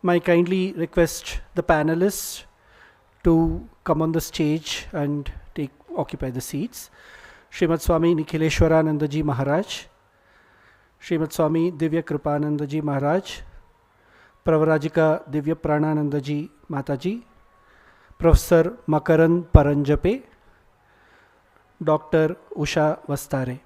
May I kindly request the panelists to come on the stage and occupy the seats. Srimad Swami Nikhileshwarananda Ji Maharaj, Srimad Swami Divya Kripananda Ji Maharaj, Pravarajika Divya Pranananda Ji Mataji, Professor Makaran Paranjape, Dr. Usha Vastare.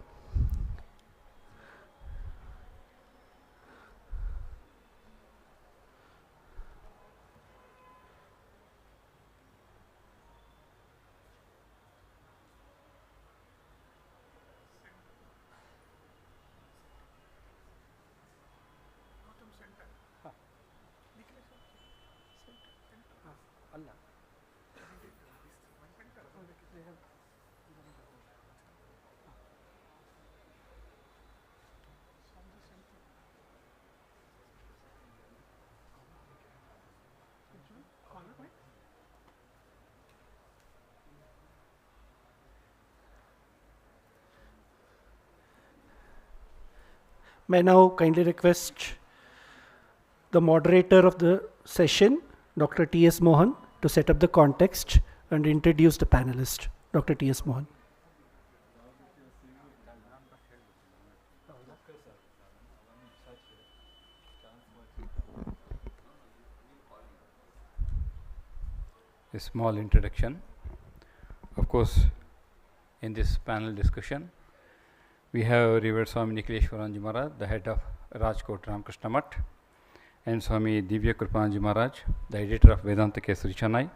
May I now kindly request the moderator of the session, Dr. T.S. Mohan, to set up the context and introduce the panelist. Dr. T.S. Mohan. A small introduction. Of course, in this panel discussion, we have Revered Swami Nikhileshwarananda Maharaj, the head of Rajkot Ramakrishna Math, and Swami Divya Kripananda Maharaj, the editor of Vedanta Kesari Chennai,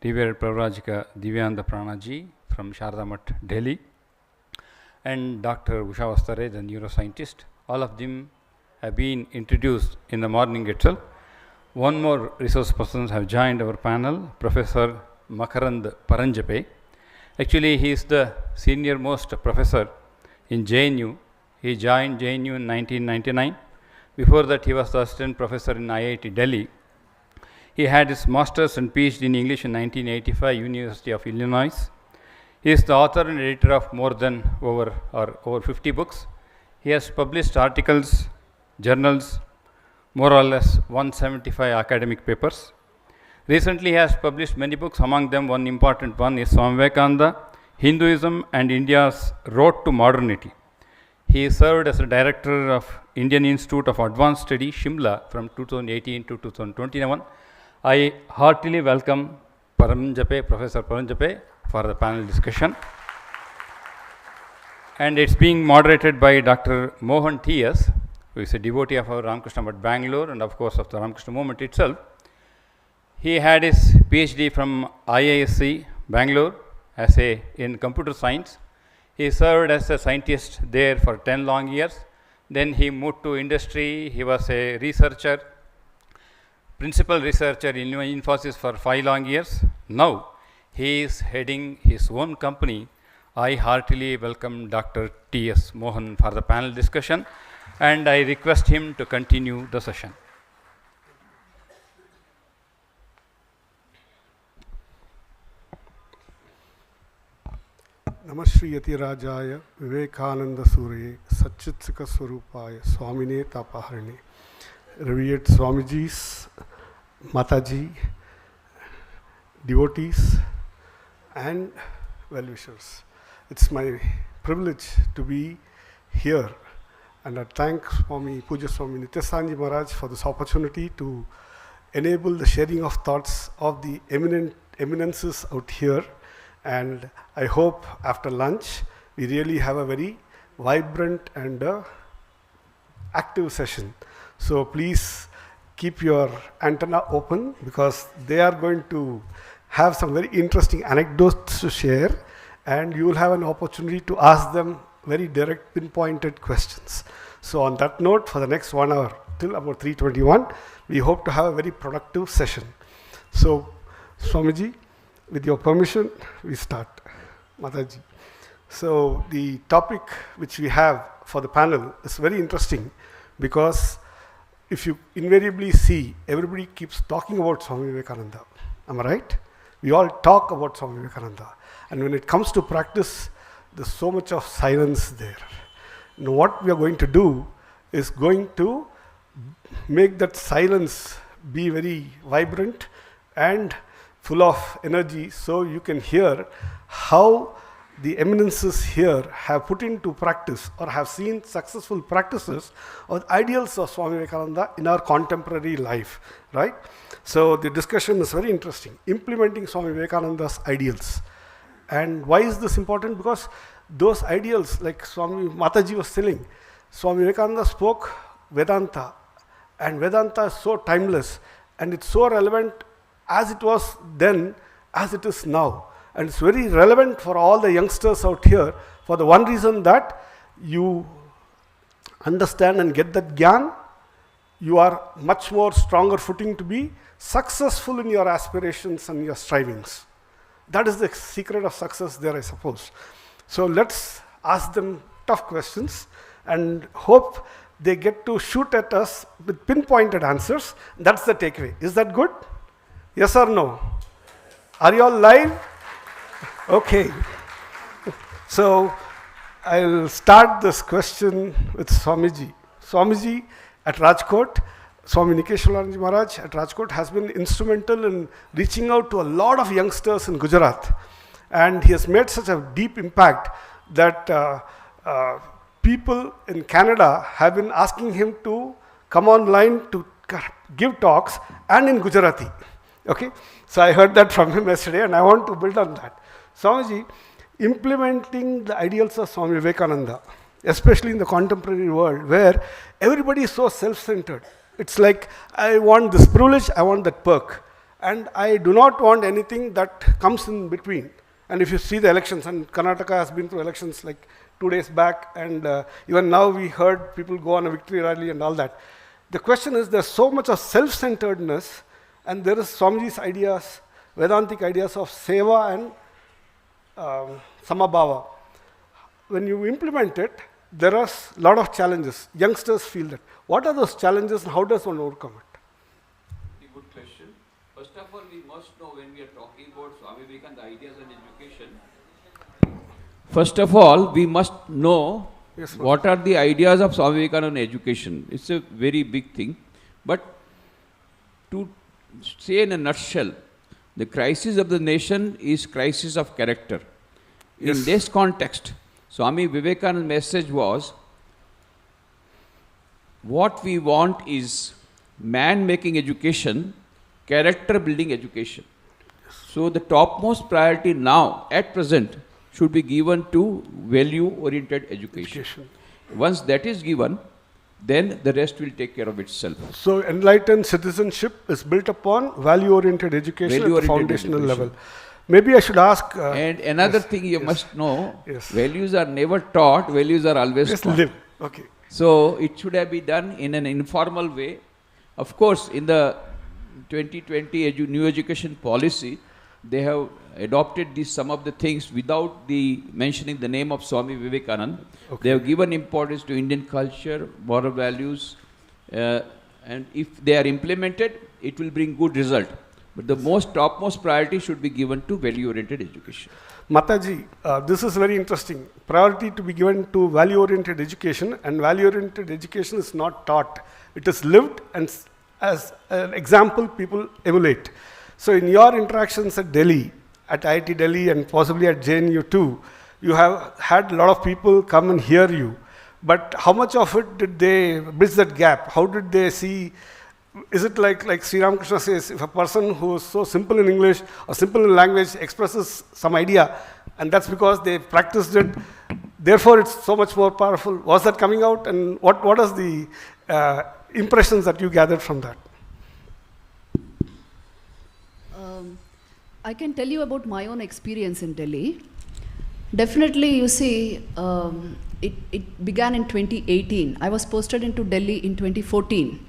Revered Pravrajika Divyanda Pranaji from Sharda Math, Delhi, and Dr. Usha Vastare, the neuroscientist. All of them have been introduced in the morning itself. One more resource persons have joined our panel, Professor Makarand Paranjape. Actually, he is the senior most professor in JNU. He joined JNU in 1999. Before that, he was the assistant professor in IIT Delhi. He had his master's and PhD in English in 1985, University of Illinois. He is the author and editor of more than over 50 books. He has published articles, journals, more or less 175 academic papers. Recently, he has published many books. Among them, one important one is Swami Vivekananda, Hinduism and India's Road to Modernity. He served as the director of Indian Institute of Advanced Study, Shimla, from 2018 to 2021. I heartily welcome Paranjape, Professor Paranjape, for the panel discussion. And it's being moderated by Dr. Mohan T.S., who is a devotee of our Ramakrishna Math Bangalore and of course of the Ramakrishna movement itself. He had his PhD from IISc Bangalore in computer science. He served as a scientist there for 10 long years. Then he moved to industry. He was a researcher, principal researcher in Infosys for 5 long years. Now he is heading his own company. I heartily welcome Dr. T.S. Mohan for the panel discussion, and I request him to continue the session. Namashri Yatirajaya Vivekananda Surye Satchitsika Swarupaya Swamine Tapaharine. Revered Swamijis, Mataji, devotees, and well-wishers. It's my privilege to be here, and I thank Puja Swami Nityasanji Maharaj for this opportunity to enable the sharing of thoughts of the eminences out here. And I hope after lunch we really have a very vibrant and active session. So please keep your antenna open, because they are going to have some very interesting anecdotes to share, and you will have an opportunity to ask them very direct, pinpointed questions. So on that note, for the next 1 hour till about 3:21, we hope to have a very productive session. So Swamiji, with your permission, we start. Mataji. So the topic which we have for the panel is very interesting, because if you invariably see, everybody keeps talking about Swami Vivekananda. Am I right? We all talk about Swami Vivekananda. And when it comes to practice, there's so much of silence there. Now what we are going to do is going to make that silence be very vibrant and full of energy, so you can hear how the eminences here have put into practice or have seen successful practices or ideals of Swami Vivekananda in our contemporary life, right? So the discussion is very interesting, implementing Swami Vivekananda's ideals. And why is this important? Because those ideals, like Swami Mataji was telling, Swami Vivekananda spoke Vedanta, and Vedanta is so timeless and it's so relevant as it was then as it is now. And it's very relevant for all the youngsters out here for the one reason that you understand and get that gyan, you are much more stronger footing to be successful in your aspirations and your strivings. That is the secret of success there, I suppose. So let's ask them tough questions and hope they get to shoot at us with pinpointed answers. That's the takeaway. Is that good? Yes or no? Are you all live? Okay. So I'll start this question with Swamiji. Swamiji at Rajkot, Swami Nikeshwaranji Maharaj at Rajkot has been instrumental in reaching out to a lot of youngsters in Gujarat. And he has made such a deep impact that people in Canada have been asking him to come online to give talks and in Gujarati. Okay? So I heard that from him yesterday and I want to build on that. Swamiji, implementing the ideals of Swami Vivekananda, especially in the contemporary world where everybody is so self-centered. It's like, I want this privilege, I want that perk. And I do not want anything that comes in between. And if you see the elections, and Karnataka has been through elections like 2 days back, and even now we heard people go on a victory rally and all that. The question is, there's so much of self-centeredness, and there is Swamiji's ideas, Vedantic ideas of seva and samabhava. When you implement it, there are a lot of challenges. Youngsters feel that. What are those challenges and how does one overcome it? A good question. First of all, we must know when we are talking about Swami Vivekananda ideas and education. First of all, we must know what are the ideas of Swami Vivekananda education. It's a very big thing. But to say in a nutshell, the crisis of the nation is crisis of character. In this context, Swami Vivekananda's message was, what we want is man-making education, character-building education. So the topmost priority now, at present, should be given to value-oriented education. Once that is given, then the rest will take care of itself. So enlightened citizenship is built upon value-oriented education at the foundational level. Maybe I should ask... and another thing you must know, values are never taught, values are always taught. Live. Okay. So it should have been done in an informal way. Of course, in the 2020 new education policy, they have adopted some of the things without mentioning the name of Swami Vivekananda. Okay. They have given importance to Indian culture, moral values, and if they are implemented, it will bring good result. But the topmost priority should be given to value-oriented education. Mataji, this is very interesting. Priority to be given to value-oriented education, and value-oriented education is not taught. It is lived, and as an example, people emulate. So in your interactions at Delhi, at IIT Delhi and possibly at JNU too, you have had a lot of people come and hear you. But how much of it did they bridge that gap? How did they see? Is it like Sri Ramakrishna says, if a person who is so simple in English or simple in language expresses some idea, and that's because they practiced it, therefore it's so much more powerful. Was that coming out? And what are the impressions that you gathered from that? I can tell you about my own experience in Delhi. Definitely, you see, it began in 2018. I was posted into Delhi in 2014.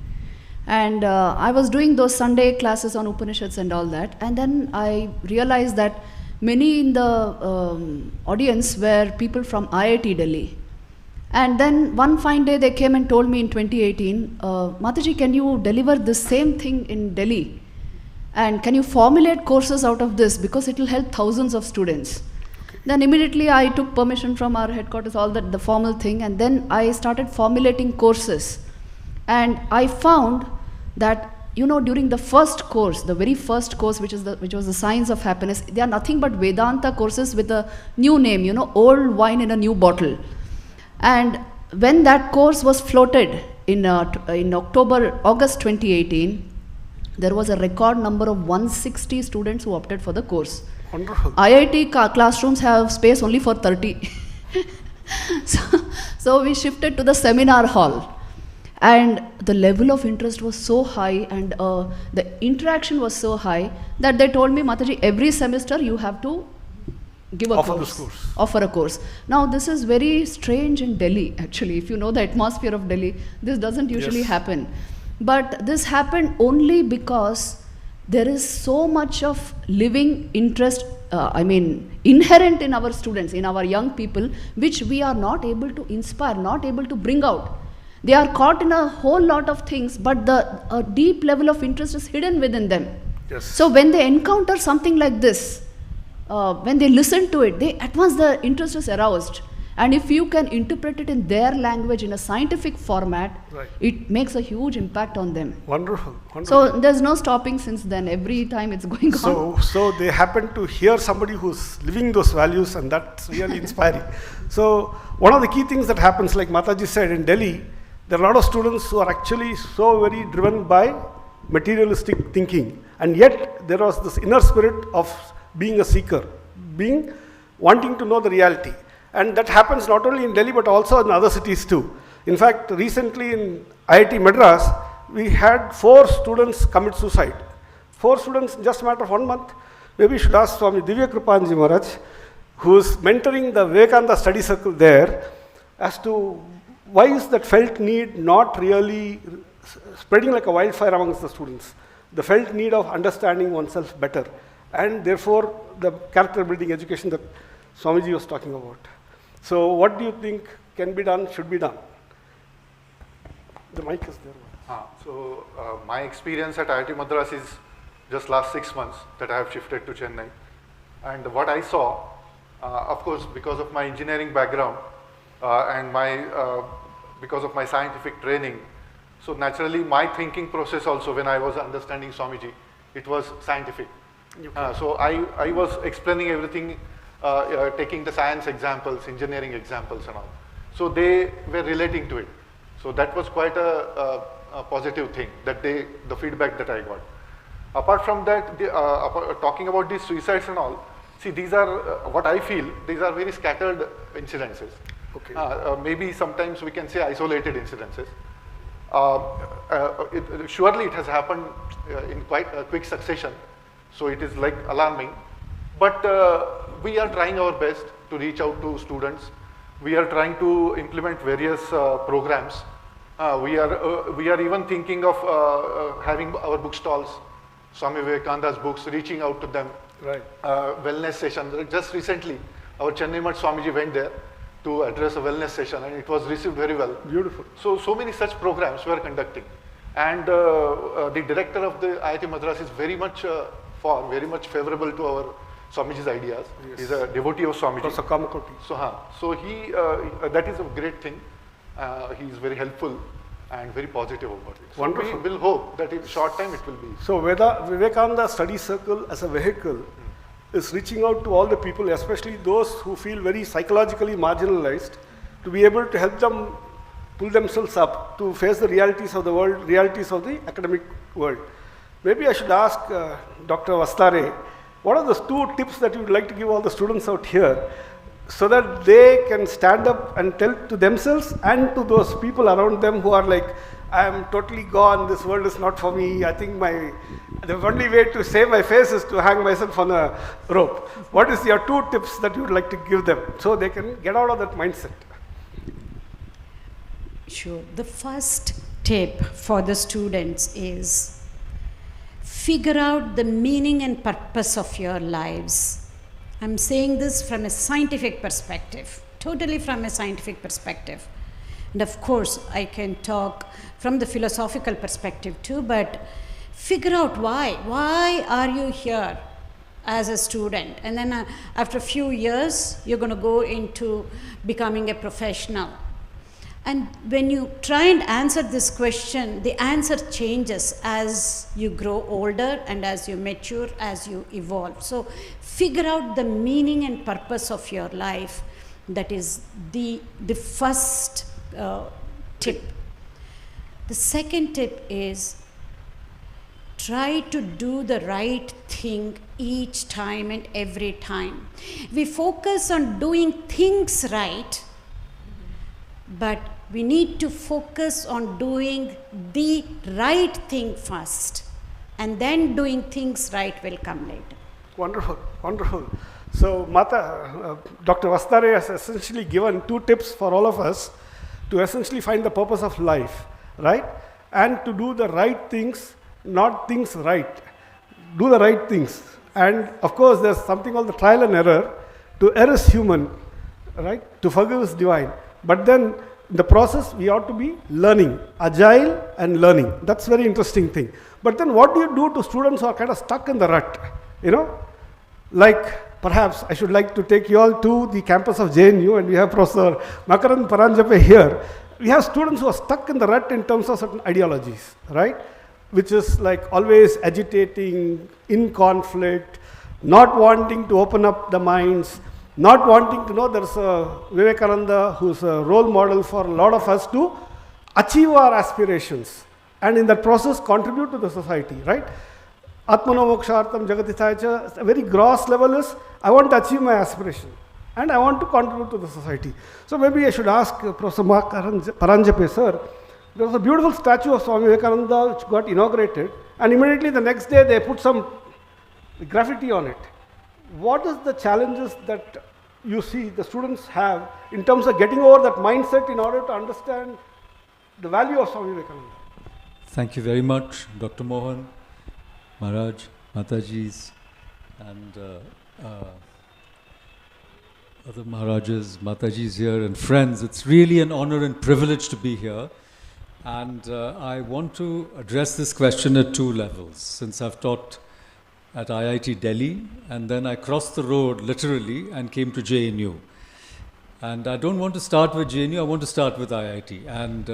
And I was doing those Sunday classes on Upanishads and all that. And then I realized that many in the audience were people from IIT Delhi. And then one fine day they came and told me in 2018, Mataji, can you deliver the same thing in Delhi? And can you formulate courses out of this, because it will help thousands of students. Then immediately I took permission from our headquarters, all that, the formal thing, and then I started formulating courses. And I found that you know, during the first course, the very first course, which was the Science of Happiness, they are nothing but Vedanta courses with a new name, you know, old wine in a new bottle. And when that course was floated in August 2018, there was a record number of 160 students who opted for the course. Wonderful. IIT classrooms have space only for 30. So we shifted to the seminar hall. And the level of interest was so high, and the interaction was so high, that they told me, Mataji, every semester you have to give a offer a course. Now this is very strange in Delhi, actually. If you know the atmosphere of Delhi, this doesn't usually happen. But this happened only because there is so much of living interest, inherent in our students, in our young people, which we are not able to inspire, not able to bring out. They are caught in a whole lot of things, but a deep level of interest is hidden within them. Yes. So when they encounter something like this, when they listen to it, at once the interest is aroused. And if you can interpret it in their language, in a scientific format, it makes a huge impact on them. Wonderful. So there's no stopping since then. Every time it's going on. So they happen to hear somebody who's living those values, and that's really inspiring. So one of the key things that happens, like Mataji said, in Delhi, there are a lot of students who are actually so very driven by materialistic thinking, and yet there was this inner spirit of being a seeker, wanting to know the reality. And that happens not only in Delhi but also in other cities too. In fact, recently in IIT Madras, we had 4 students commit suicide. 4 students in just a matter of 1 month. Maybe we should ask Swami Vivekananda Maharaj, who is mentoring the Vivekananda study circle there, as to why is that felt need not really spreading like a wildfire amongst the students? The felt need of understanding oneself better, and therefore the character building education that Swamiji was talking about. So what do you think can be done, should be done? The mic is there. My experience at IIT Madras is just last 6 months that I have shifted to Chennai. And what I saw, of course, because of my engineering background and because of my scientific training, so naturally my thinking process also, when I was understanding Swamiji, it was scientific. So I was explaining everything, taking the science examples, engineering examples and all. So they were relating to it. So that was quite a positive thing, the feedback that I got. Apart from that, talking about these suicides and all, see, these are, what I feel, these are very scattered incidences. Okay. Maybe sometimes we can say isolated incidences. Surely it has happened in quite a quick succession, so it is like alarming. But we are trying our best to reach out to students. We are trying to implement various programs. We are even thinking of having our book stalls, Swami Vivekananda's books, reaching out to them. Right. Wellness session. Just recently, our Chennai Math Swamiji went there to address a wellness session, and it was received very well. Beautiful. So many such programs we are conducting. And the director of the IIT Madras is very much favorable to our Swamiji's ideas. Yes. He's a devotee of Swamiji. Professor Kamakoti. So he, that is a great thing. He is very helpful and very positive about it. So wonderful. We will hope that in short time it will be. So Vivekananda Study Circle as a vehicle is reaching out to all the people, especially those who feel very psychologically marginalized, to be able to help them pull themselves up to face the realities of the world, realities of the academic world. Maybe I should ask Dr. Vastare, what are the 2 tips that you would like to give all the students out here so that they can stand up and tell to themselves and to those people around them who are like, I am totally gone, this world is not for me, I think the only way to save my face is to hang myself on a rope. What is your 2 tips that you would like to give them so they can get out of that mindset? Sure. The first tip for the students is figure out the meaning and purpose of your lives. I'm saying this from a scientific perspective, totally from a scientific perspective. And of course, I can talk from the philosophical perspective too, but figure out why. Why are you here as a student? And then after a few years, you're going to go into becoming a professional. And when you try and answer this question, the answer changes as you grow older and as you mature, as you evolve. So figure out the meaning and purpose of your life. That is the first tip. The second tip is try to do the right thing each time and every time. We focus on doing things right, but we need to focus on doing the right thing first, and then doing things right will come later. Wonderful, wonderful. So, Dr. Vastare has essentially given 2 tips for all of us to essentially find the purpose of life, right? And to do the right things, not things right. Do the right things. And of course, there's something called the trial and error. To err is human, right? To forgive is divine. But then, in the process, we ought to be learning, agile and learning. That's a very interesting thing. But then what do you do to students who are kind of stuck in the rut? You know, like perhaps I should like to take you all to the campus of JNU, and we have Professor Makarand Paranjape here. We have students who are stuck in the rut in terms of certain ideologies, right? Which is like always agitating, in conflict, not wanting to open up the minds, not wanting to know. There's a Vivekananda who's a role model for a lot of us to achieve our aspirations and in that process contribute to the society, right? Atmano mokshartam jagatithaya, a very gross level is, I want to achieve my aspiration and I want to contribute to the society. So maybe I should ask Professor Paranjape sir, there was a beautiful statue of Swami Vivekananda which got inaugurated, and immediately the next day they put some graffiti on it. What is the challenges that you see the students have in terms of getting over that mindset in order to understand the value of Swami Vivekananda? Thank you very much, Dr. Mohan, Maharaj, Matajis, and other Maharajas, Matajis here, and friends. It's really an honor and privilege to be here. And I want to address this question at 2 levels, since I've taught at IIT Delhi, and then I crossed the road literally and came to JNU. And I don't want to start with JNU, I want to start with IIT. And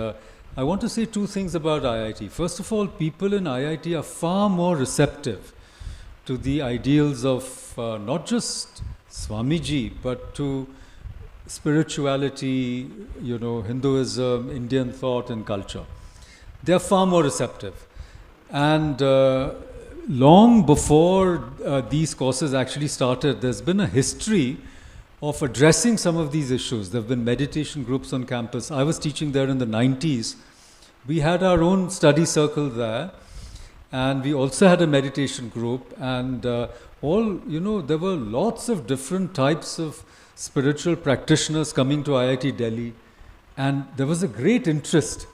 I want to say 2 things about IIT. First of all, people in IIT are far more receptive to the ideals of not just Swamiji, but to spirituality, you know, Hinduism, Indian thought and culture. They are far more receptive. And long before these courses actually started, there's been a history of addressing some of these issues. There have been meditation groups on campus. I was teaching there in the 90s. We had our own study circle there, and we also had a meditation group, and there were lots of different types of spiritual practitioners coming to IIT Delhi, and there was a great interest.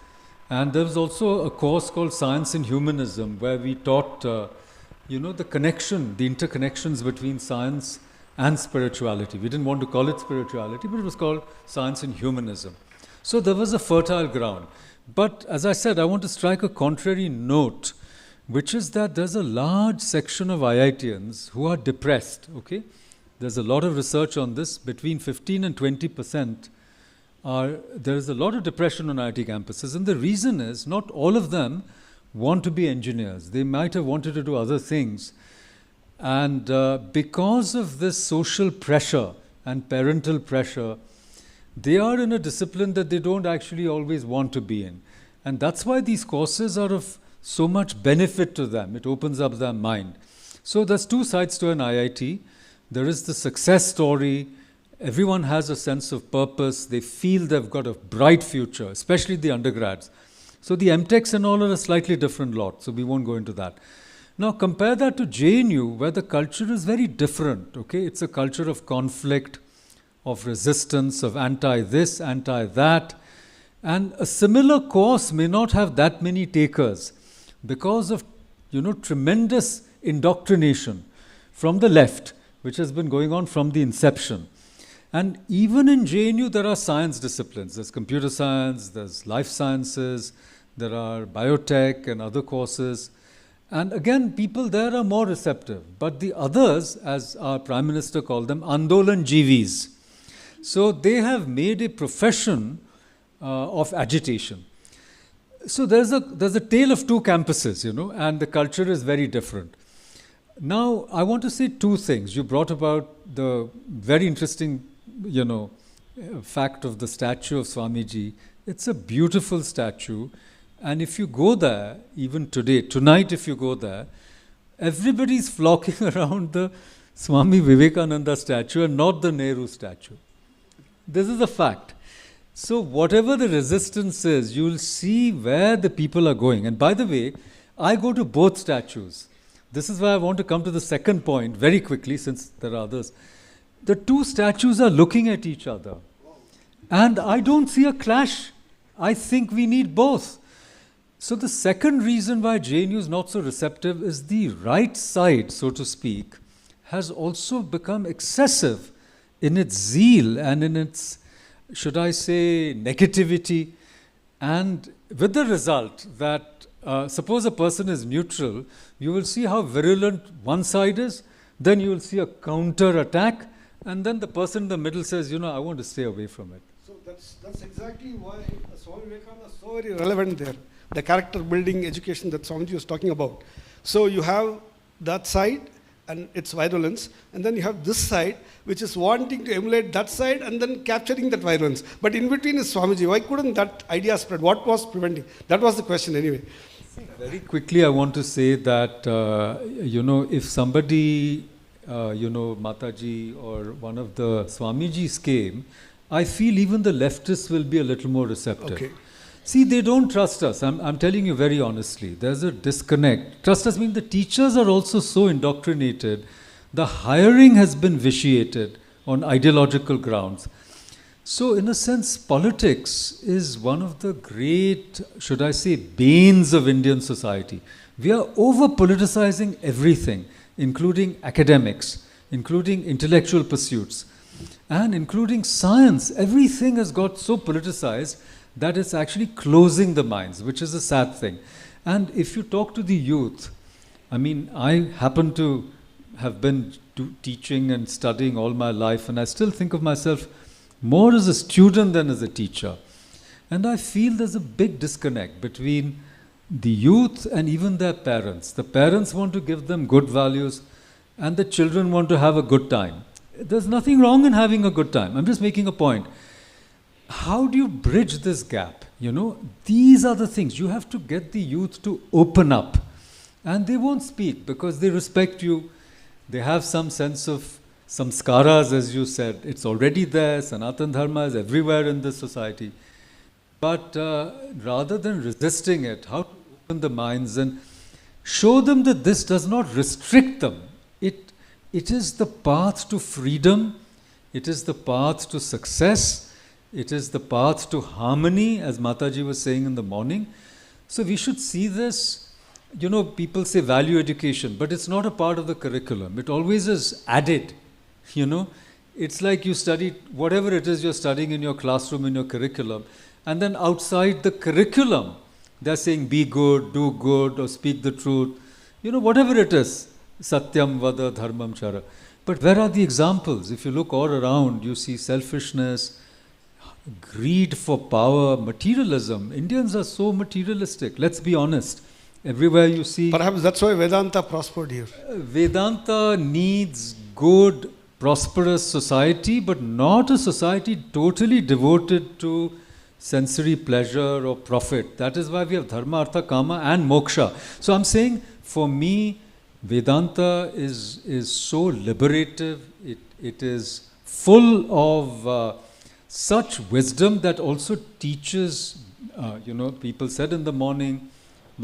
And there was also a course called Science and Humanism, where we taught, the connection, the interconnections between science and spirituality. We didn't want to call it spirituality, but it was called Science and Humanism. So there was a fertile ground. But as I said, I want to strike a contrary note, which is that there's a large section of IITians who are depressed, okay? There's a lot of research on this. Between 15 and 20% there is a lot of depression on IIT campuses. And the reason is not all of them want to be engineers. They might have wanted to do other things. And because of this social pressure and parental pressure, they are in a discipline that they don't actually always want to be in. And that's why these courses are of so much benefit to them. It opens up their mind. So there's 2 sides to an IIT. There is the success story. Everyone has a sense of purpose. They feel they've got a bright future, especially the undergrads. So the MTechs and all are a slightly different lot, so we won't go into that. Now compare that to JNU, where the culture is very different, okay? It's a culture of conflict, of resistance, of anti-this, anti-that. And a similar course may not have that many takers because of, tremendous indoctrination from the left, which has been going on from the inception. And even in JNU, there are science disciplines. There's computer science, there's life sciences, there are biotech and other courses. And again, people there are more receptive. But the others, as our Prime Minister called them, Andolan Jivis. So they have made a profession of agitation. So there's a tale of two campuses, and the culture is very different. Now, I want to say two things. You brought about the very interesting, fact of the statue of Swamiji. It's a beautiful statue. And if you go there, even tonight if you go there, everybody's flocking around the Swami Vivekananda statue and not the Nehru statue. This is a fact. So whatever the resistance is, you'll see where the people are going. And by the way, I go to both statues. This is why I want to come to the second point very quickly, since there are others. The two statues are looking at each other. And I don't see a clash. I think we need both. So the second reason why JNU is not so receptive is the right side, so to speak, has also become excessive in its zeal and in its, should I say, negativity, and with the result that suppose a person is neutral, you will see how virulent one side is, then you will see a counter attack, and then the person in the middle says, I want to stay away from it. So that's exactly why Swami Vivekananda is so very relevant there. The character building education that Swamiji was talking about. So you have that side and its virulence, and then you have this side which is wanting to emulate that side and then capturing that virulence. But in between is Swamiji. Why couldn't that idea spread? What was preventing? That was the question anyway. Very quickly I want to say that, if somebody, Mataji or one of the Swamijis came, I feel even the leftists will be a little more receptive. Okay. See, they don't trust us. I'm telling you very honestly. There's a disconnect. Trust us means the teachers are also so indoctrinated. The hiring has been vitiated on ideological grounds. So in a sense, politics is one of the great, should I say, banes of Indian society. We are over-politicizing everything, including academics, including intellectual pursuits, and including science. Everything has got so politicized that it's actually closing the minds, which is a sad thing. And if you talk to the youth, I happen to have been teaching and studying all my life, and I still think of myself more as a student than as a teacher. And I feel there's a big disconnect between the youth and even their parents. The parents want to give them good values, and the children want to have a good time. There's nothing wrong in having a good time. I'm just making a point. How do you bridge this gap? These are the things. You have to get the youth to open up. And they won't speak because they respect you. They have some sense of samskaras, as you said. It's already there. Sanatana Dharma is everywhere in this society. But rather than resisting it, how to open the minds and show them that this does not restrict them. It is the path to freedom. It is the path to success. It is the path to harmony, as Mataji was saying in the morning. So we should see this, people say value education, but it's not a part of the curriculum. It always is added, It's like you study whatever it is you're studying in your classroom, in your curriculum, and then outside the curriculum, they're saying be good, do good, or speak the truth, whatever it is, satyam vada dharmam chara. But where are the examples? If you look all around, you see selfishness, greed for power, materialism. Indians are so materialistic. Let's be honest. Everywhere you see... Perhaps that's why Vedanta prospered here. Vedanta needs good, prosperous society, but not a society totally devoted to sensory pleasure or profit. That is why we have dharma, artha, kama and moksha. So I'm saying, for me, Vedanta is so liberative. It is full of... such wisdom that also teaches, people said in the morning,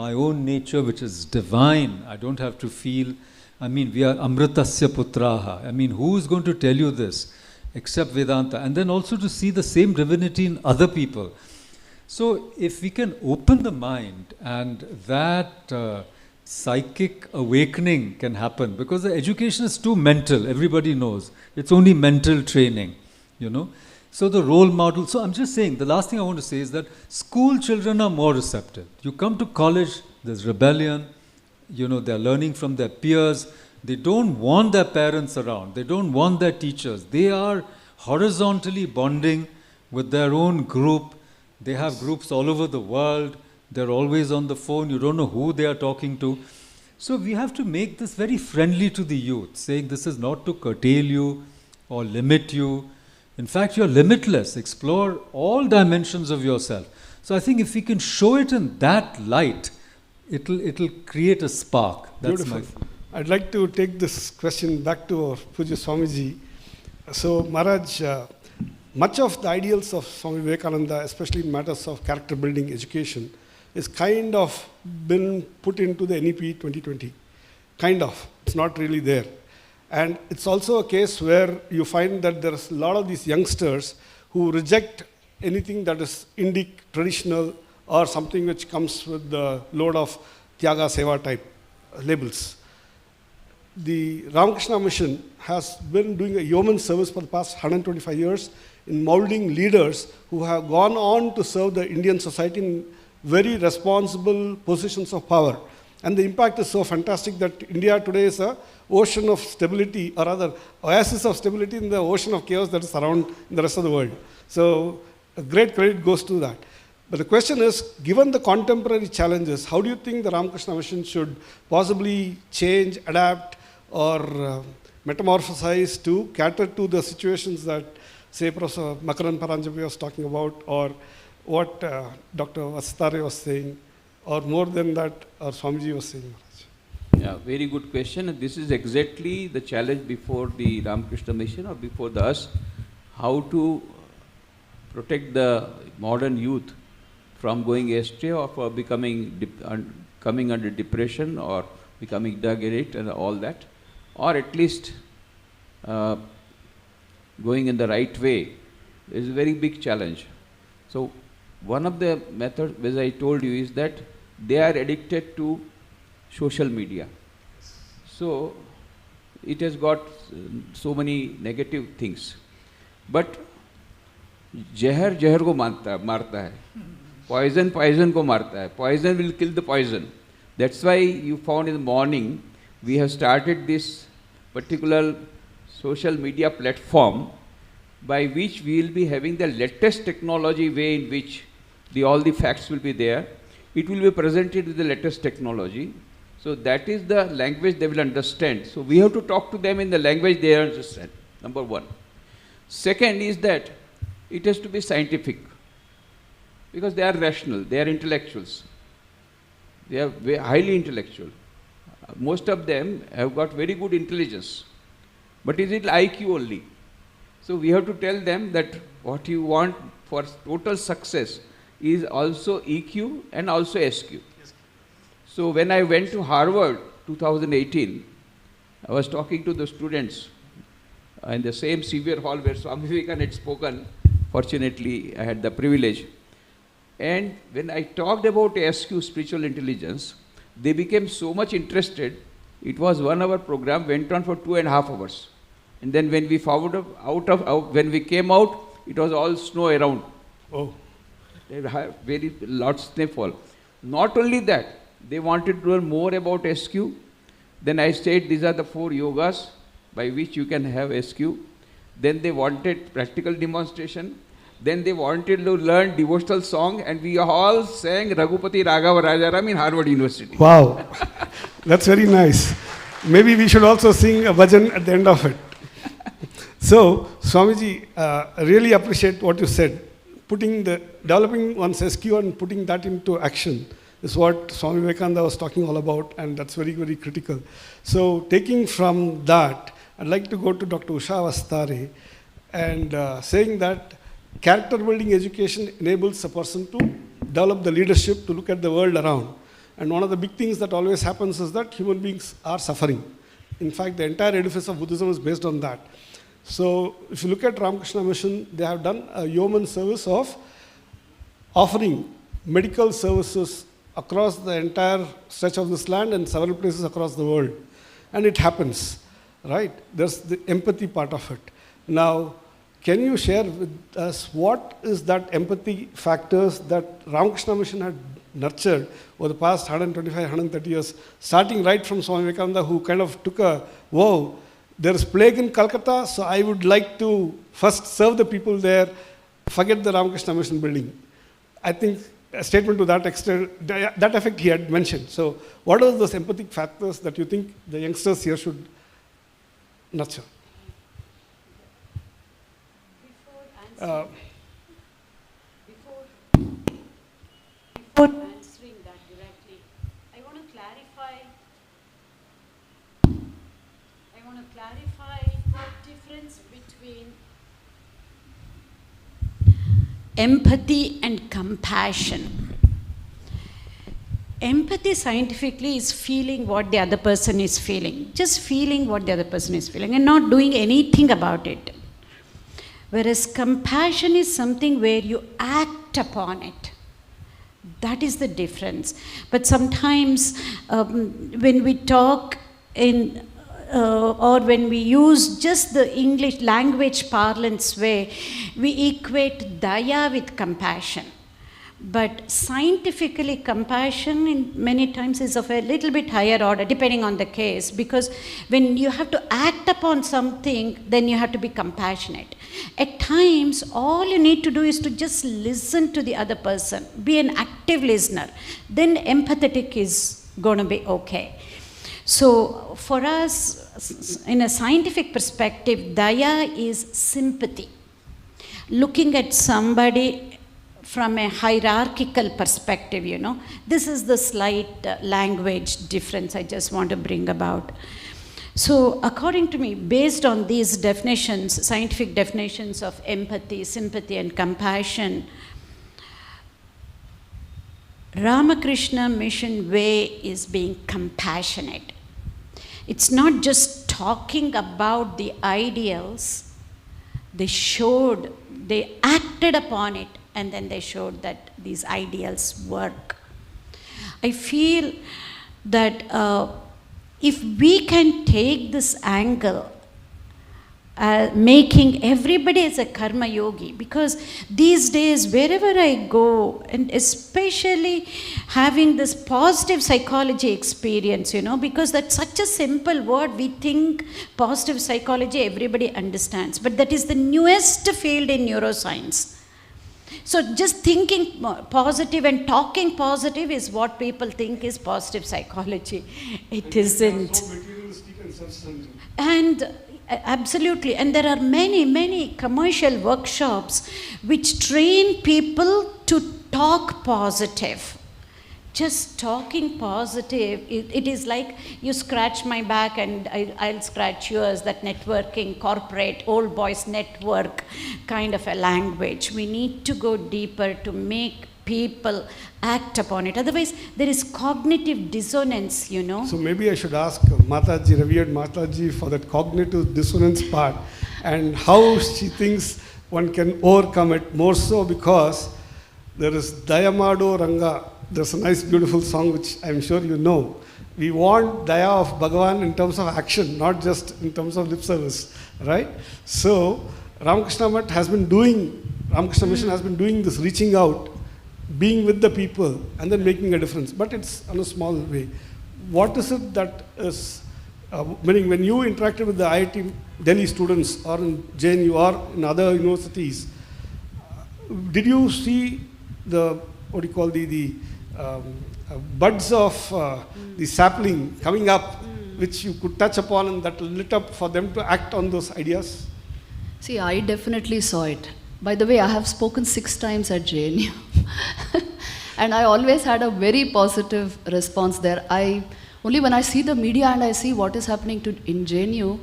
my own nature, which is divine, I don't have to feel, we are amritasya putraha. Who is going to tell you this except Vedanta? And then also to see the same divinity in other people. So if we can open the mind and that psychic awakening can happen, because the education is too mental, everybody knows. It's only mental training, So the role model, so I'm just saying, the last thing I want to say is that school children are more receptive. You come to college, there's rebellion, they're learning from their peers. They don't want their parents around. They don't want their teachers. They are horizontally bonding with their own group. They have groups all over the world. They're always on the phone. You don't know who they are talking to. So we have to make this very friendly to the youth, saying this is not to curtail you or limit you. In fact, you're limitless. Explore all dimensions of yourself. So I think if we can show it in that light, it'll create a spark. That's Beautiful. I'd like to take this question back to our Puja Swamiji. So Maharaj, much of the ideals of Swami Vivekananda, especially in matters of character building education, is kind of been put into the NEP 2020. Kind of. It's not really there. And it's also a case where you find that there's a lot of these youngsters who reject anything that is Indic, traditional, or something which comes with the load of Tyaga Seva type labels. The Ramakrishna mission has been doing a yeoman service for the past 125 years in molding leaders who have gone on to serve the Indian society in very responsible positions of power. And the impact is so fantastic that India today is an ocean of stability, or rather, oasis of stability in the ocean of chaos that is around in the rest of the world. So, a great credit goes to that. But the question is, given the contemporary challenges, how do you think the Ramakrishna mission should possibly change, adapt, or metamorphosize to cater to the situations that, say, Professor Makaran Paranjabi was talking about, or what Dr. Vastare was saying, or more than that, our Swamiji was saying? Yeah, very good question. This is exactly the challenge before the Ramakrishna mission or before us, how to protect the modern youth from going astray or for becoming coming under depression or becoming drug addict and all that, or at least going in the right way is a very big challenge. So one of the methods, as I told you, is that they are addicted to social media. So it has got so many negative things. But जहर जहर को मारता है, poison poison को मारता है, poison will kill the poison. That's why you found in the morning we have started this particular social media platform by which we will be having the latest technology way in which all the facts will be there. It will be presented with the latest technology. So that is the language they will understand. So we have to talk to them in the language they understand, number one. Second is that it has to be scientific, because they are rational, they are intellectuals. They are highly intellectual. Most of them have got very good intelligence. But is it IQ only? So we have to tell them that what you want for total success is also EQ and also SQ. Yes. So when I went to Harvard 2018, I was talking to the students in the same Sevier Hall where Swami Vivekananda had spoken. Fortunately, I had the privilege. And when I talked about SQ, spiritual intelligence, they became so much interested. It was 1 hour program, went on for 2.5 hours. And then when we found when we came out, it was all snow around. Oh. They had very lots of snowfall. Not only that, they wanted to learn more about SQ. Then I said these are the 4 yogas by which you can have SQ. Then they wanted practical demonstration. Then they wanted to learn devotional song, and we all sang Raghupati Raghava Rajaram in Harvard University. Wow, that's very nice. Maybe we should also sing a bhajan at the end of it. So, Swamiji, I really appreciate what you said. Developing one's SQ and putting that into action is what Swami Vivekananda was talking all about, and that's very, very critical. So, taking from that, I'd like to go to Dr. Usha Vastare and saying that character building education enables a person to develop the leadership, to look at the world around. And one of the big things that always happens is that human beings are suffering. In fact, the entire edifice of Buddhism is based on that. So, if you look at Ramakrishna Mission, they have done a yeoman service of offering medical services across the entire stretch of this land and several places across the world. And it happens, right? There's the empathy part of it. Now, can you share with us what is that empathy factors that Ramakrishna Mission had nurtured over the past 125, 130 years, starting right from Swami Vivekananda, who kind of took a, whoa, there is plague in Calcutta, so I would like to first serve the people there, forget the Ramakrishna Mission building. I think a statement to that extent, that effect he had mentioned. So what are those empathic factors that you think the youngsters here should nurture? Before answering that directly, I want to clarify the difference between empathy and compassion. Empathy scientifically is feeling what the other person is feeling, just feeling what the other person is feeling and not doing anything about it. Whereas compassion is something where you act upon it. That is the difference. But sometimes when we talk in or when we use just the English language parlance way, we equate daya with compassion. But scientifically, compassion in many times is of a little bit higher order, depending on the case, because when you have to act upon something, then you have to be compassionate. At times, all you need to do is to just listen to the other person, be an active listener. Then empathetic is going to be okay. So for us, in a scientific perspective, daya is sympathy. Looking at somebody from a hierarchical perspective, you know. This is the slight language difference I just want to bring about. So according to me, based on these definitions, scientific definitions of empathy, sympathy and compassion, Ramakrishna mission way is being compassionate. It's not just talking about the ideals, they acted upon it, and then they showed that these ideals work. I feel that if we can take this angle, making everybody as a karma yogi, because these days wherever I go, and especially having this positive psychology experience, you know, because that's such a simple word, we think positive psychology everybody understands, but that is the newest field in neuroscience. So just thinking positive and talking positive is what people think is positive psychology. It isn't. So materialistic and self-centered. And absolutely. And there are many, many commercial workshops which train people to talk positive. Just talking positive, it is like you scratch my back and I'll scratch yours, that networking, corporate, old boys network kind of a language. We need to go deeper to make people act upon it. Otherwise, there is cognitive dissonance, you know. So maybe I should ask Mataji, revered Mataji, for that cognitive dissonance part and how she thinks one can overcome it, more so because there is Dayamado Ranga. There's a nice beautiful song which I'm sure you know. We want Daya of Bhagavan in terms of action, not just in terms of lip service, right? So Ramakrishna Mission has been doing this reaching out, being with the people and then making a difference, but it's on a small way. What is it that is, meaning when you interacted with the IIT Delhi students or in JNU or in other universities, did you see the, what do you call the buds of the sapling coming up, which you could touch upon and that lit up for them to act on those ideas? See, I definitely saw it. By the way, I have spoken 6 times at JNU. And I always had a very positive response there. Only when I see the media and I see what is happening in JNU,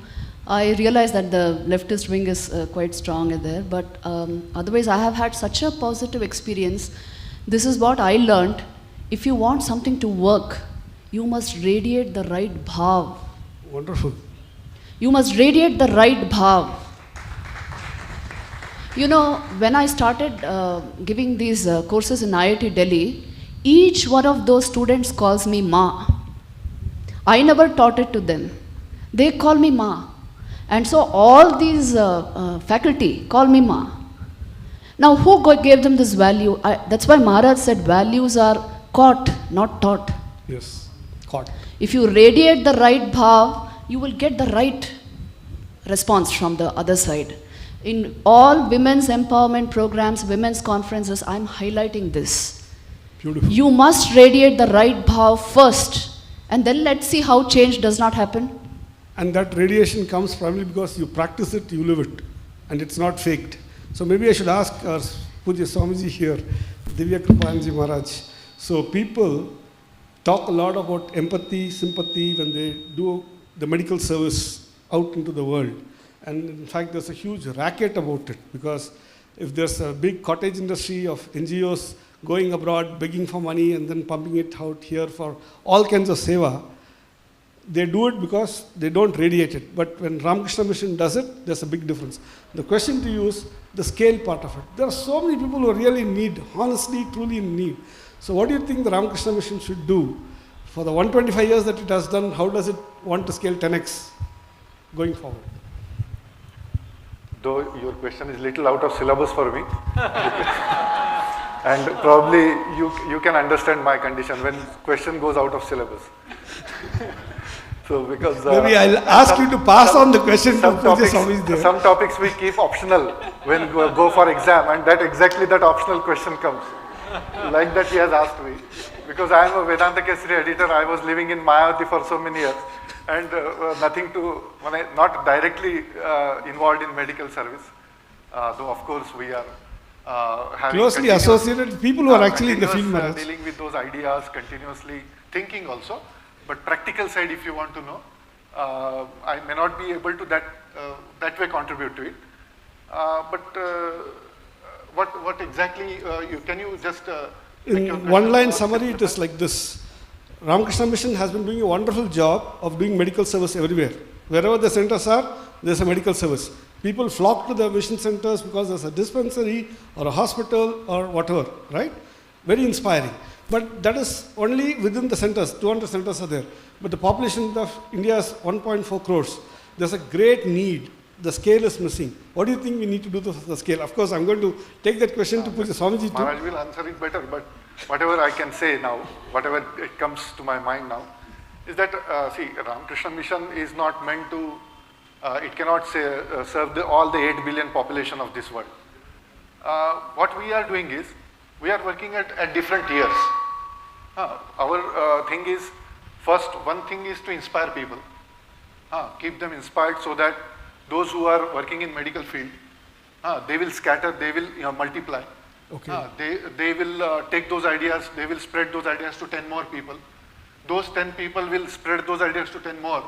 I realize that the leftist wing is quite strong there. But otherwise, I have had such a positive experience. This is what I learned. If you want something to work, you must radiate the right bhav. Wonderful. You must radiate the right bhav. You know, when I started giving these courses in IIT Delhi, each one of those students calls me Ma. I never taught it to them. They call me Ma. And so all these faculty call me Ma. Now, who gave them this value? That's why Maharaj said values are caught, not taught. Yes, caught. If you radiate the right bhav, you will get the right response from the other side. In all women's empowerment programs, women's conferences, I'm highlighting this. Beautiful. You must radiate the right bhav first, and then let's see how change does not happen. And that radiation comes primarily because you practice it, you live it, and it's not faked. So maybe I should ask our Pujya Swamiji here, Divya Kripanji Maharaj. So people talk a lot about empathy, sympathy when they do the medical service out into the world. And in fact, there's a huge racket about it, because if there's a big cottage industry of NGOs going abroad, begging for money and then pumping it out here for all kinds of seva, they do it because they don't radiate it. But when Ramakrishna Mission does it, there's a big difference. The question to you is the scale part of it. There are so many people who are really in need, honestly, truly in need. So what do you think the Ramakrishna Mission should do? For the 125 years that it has done, how does it want to scale 10x going forward? Though your question is little out of syllabus for me. And probably you can understand my condition when question goes out of syllabus. So because maybe I'll ask you to pass on the question to Pujya Swamiji there. Some topics we keep optional when go for exam, and that exactly that optional question comes. Like that he has asked me. Because I am a Vedanta Kesari editor, I was living in Mayavati for so many years, and nothing to, not directly involved in medical service. Though of course we are having closely associated people who are actually in the field. Dealing with those ideas, continuously thinking also. But practical side, if you want to know, I may not be able to that way contribute to it. What exactly, can you just... in one line summary, it is like this. Ramakrishna Mission has been doing a wonderful job of doing medical service everywhere. Wherever the centers are, there's a medical service. People flock to the mission centers because there's a dispensary or a hospital or whatever, right? Very inspiring. But that is only within the centers, 200 centers are there. But the population of India is 1.4 crores. There's a great need. The scale is missing. What do you think we need to do to the scale? Of course, I'm going to take that question to Pujya Swamiji too. Maharaj will answer it better, but whatever I can say now, whatever it comes to my mind now, is that, see, Ramakrishna Mission is not meant to, it cannot say, serve all the 8 billion population of this world. What we are doing is, we are working at different tiers. Our thing is, first, one thing is to inspire people. Keep them inspired so that those who are working in medical field, they will scatter, they will multiply. Okay. They will take those ideas, they will spread those ideas to 10 more people. Those 10 people will spread those ideas to 10 more,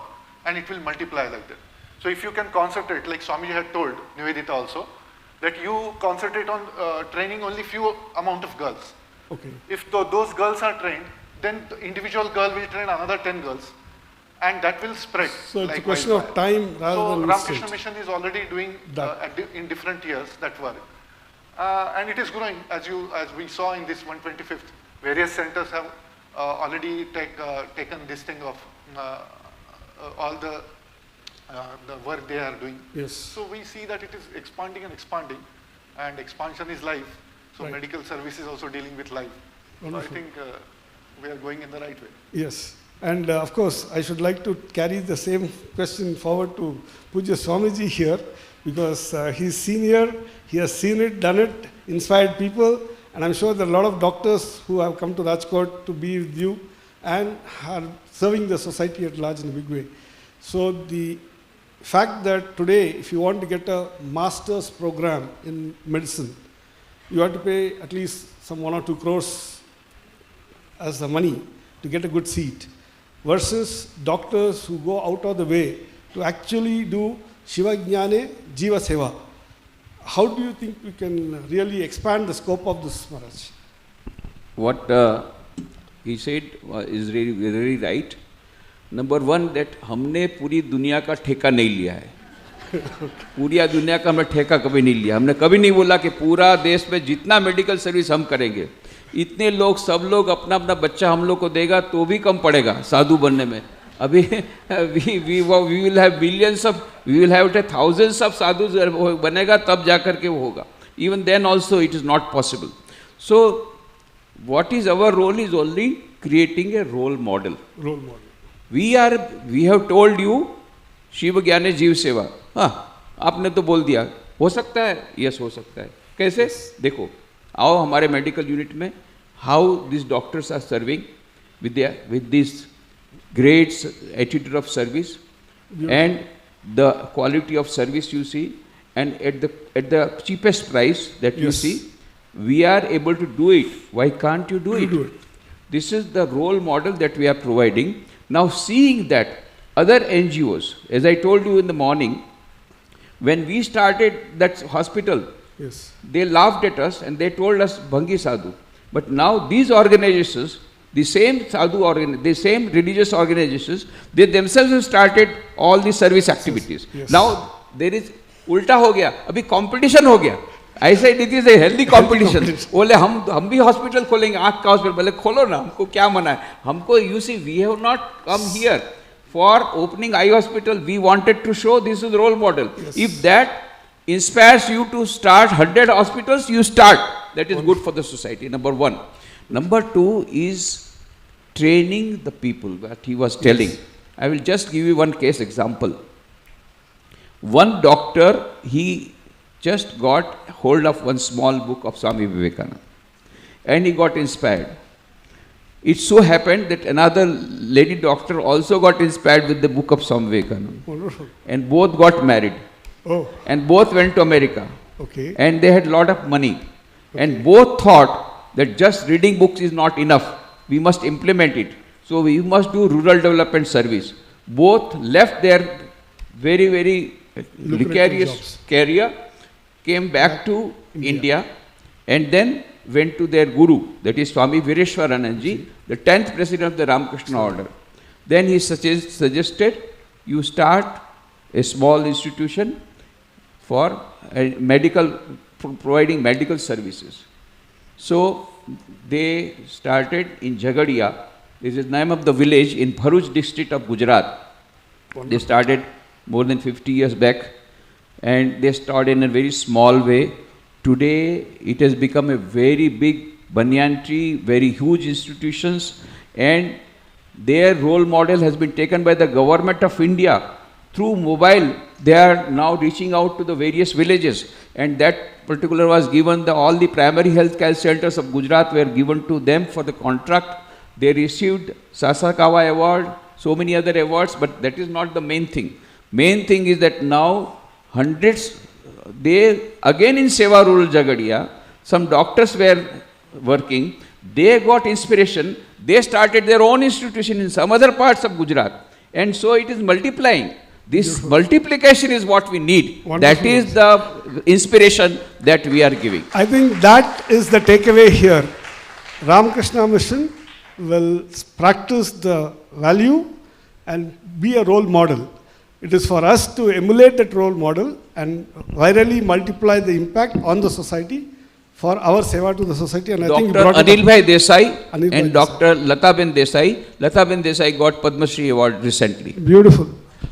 and it will multiply like that. So if you can concentrate, like Swamiji had told Nivedita also, that you concentrate on training only few amount of girls. Okay. If those girls are trained, then the individual girl will train another 10 girls, and that will spread. So it's a question of time rather than Ramakrishna Mission is already doing in different years that work. And it is growing, as we saw in this 125th. Various centers have already taken this thing of all the work they are doing. Yes. So we see that it is expanding, and expansion is life. So right. Medical service is also dealing with life. Wonderful. So I think we are going in the right way. Yes. And of course, I should like to carry the same question forward to Pujya Swamiji here, because he's senior, he has seen it, done it, inspired people, and I'm sure there are a lot of doctors who have come to Rajkot to be with you and are serving the society at large in a big way. So the fact that today, if you want to get a master's program in medicine, you have to pay at least some 1 or 2 crores as the money to get a good seat, versus doctors who go out of the way to actually do Shiva Jnane Jiva Seva. How do you think we can really expand the scope of this, Maharaj? What he said is really very right. Number one, that हमने पूरी दुनिया का ठेका नहीं लिया है. पूरी दुनिया का हमने ठेका कभी नहीं लिया. हमने कभी नहीं बोला कि पूरा देश में जितना मेडिकल सर्विस हम करेंगे, इतने लोग, सब लोग अपना अपना बच्चा हम लोग को देगा तो भी कम पड़ेगा साधु बनने में. अभी we will have billions of, we will have thousands of sadhus बनेगा तब जा कर के वो होगा. Even then also it is not possible. So what is our role is only creating a role model. Role model. We have told you Shiv ज्ञाने जीव सेवा. हाँ, आपने तो बोल दिया हो सकता है? यस हो सकता है. कैसे? देखो, आओ हमारे मेडिकल यूनिट में, how this doctors are serving with this great attitude of service and the quality of service you see, and at the cheapest price that you see, we are able to do it. Why can't you do it? This is the role model that we are providing. Now seeing that other NGOs, as I told you in the morning, when we started that hospital, they laughed at us and they told us Bhangi Sadhu. But now these organizations, the same the same religious organizations, they themselves have started all the service activities. Now there is उल्टा हो गया, अभी competition हो गया. I said it is a healthy competition. बोले हम भी hospital खोलेंगे, आँख का हॉस्पिटल. बोले खोलो ना, हमको क्या मना है. हमको you see, we have not come here for opening eye hospital. We wanted to show this is role model. If that inspires you to start 100 hospitals, you start. That is good for the society, number one. Number two is training the people, what he was telling. I will just give you one case example. One doctor, he just got hold of one small book of Swami Vivekananda and he got inspired. It so happened that another lady doctor also got inspired with the book of Swami Vivekananda. Wonderful. And both got married. Oh. And both went to America. Okay. And they had a lot of money. Okay. And both thought that just reading books is not enough. We must implement it. So we must do rural development service. Both left their very, very precarious career, came back to India, and then went to their guru, that is Swami Vireshwarananji, the 10th president of the Ramakrishna order. Then he suggested you start a small institution for providing medical services. So they started in Jhagadia. This is the name of the village in Bharuch district of Gujarat. They started more than 50 years back, and they started in a very small way. Today it has become a very big banyan tree, very huge institutions, and their role model has been taken by the government of India. Through mobile, they are now reaching out to the various villages, and that particular was given, all the primary health care centers of Gujarat were given to them for the contract. They received Sasakawa award, so many other awards, but that is not the main thing. Main thing is that now hundreds, they again in Seva Rural Jagadia, some doctors were working, they got inspiration, they started their own institution in some other parts of Gujarat, and so it is multiplying. This multiplication is what we need. Wonderful. That is the inspiration that we are giving. I think that is the takeaway here. Ramakrishna Mission will practice the value and be a role model. It is for us to emulate that role model and virally multiply the impact on the society for our seva to the society. And I think Dr. Anil Bhai Desai and Dr. Lataben Desai. Lataben Desai got Padma Shri award recently. Beautiful.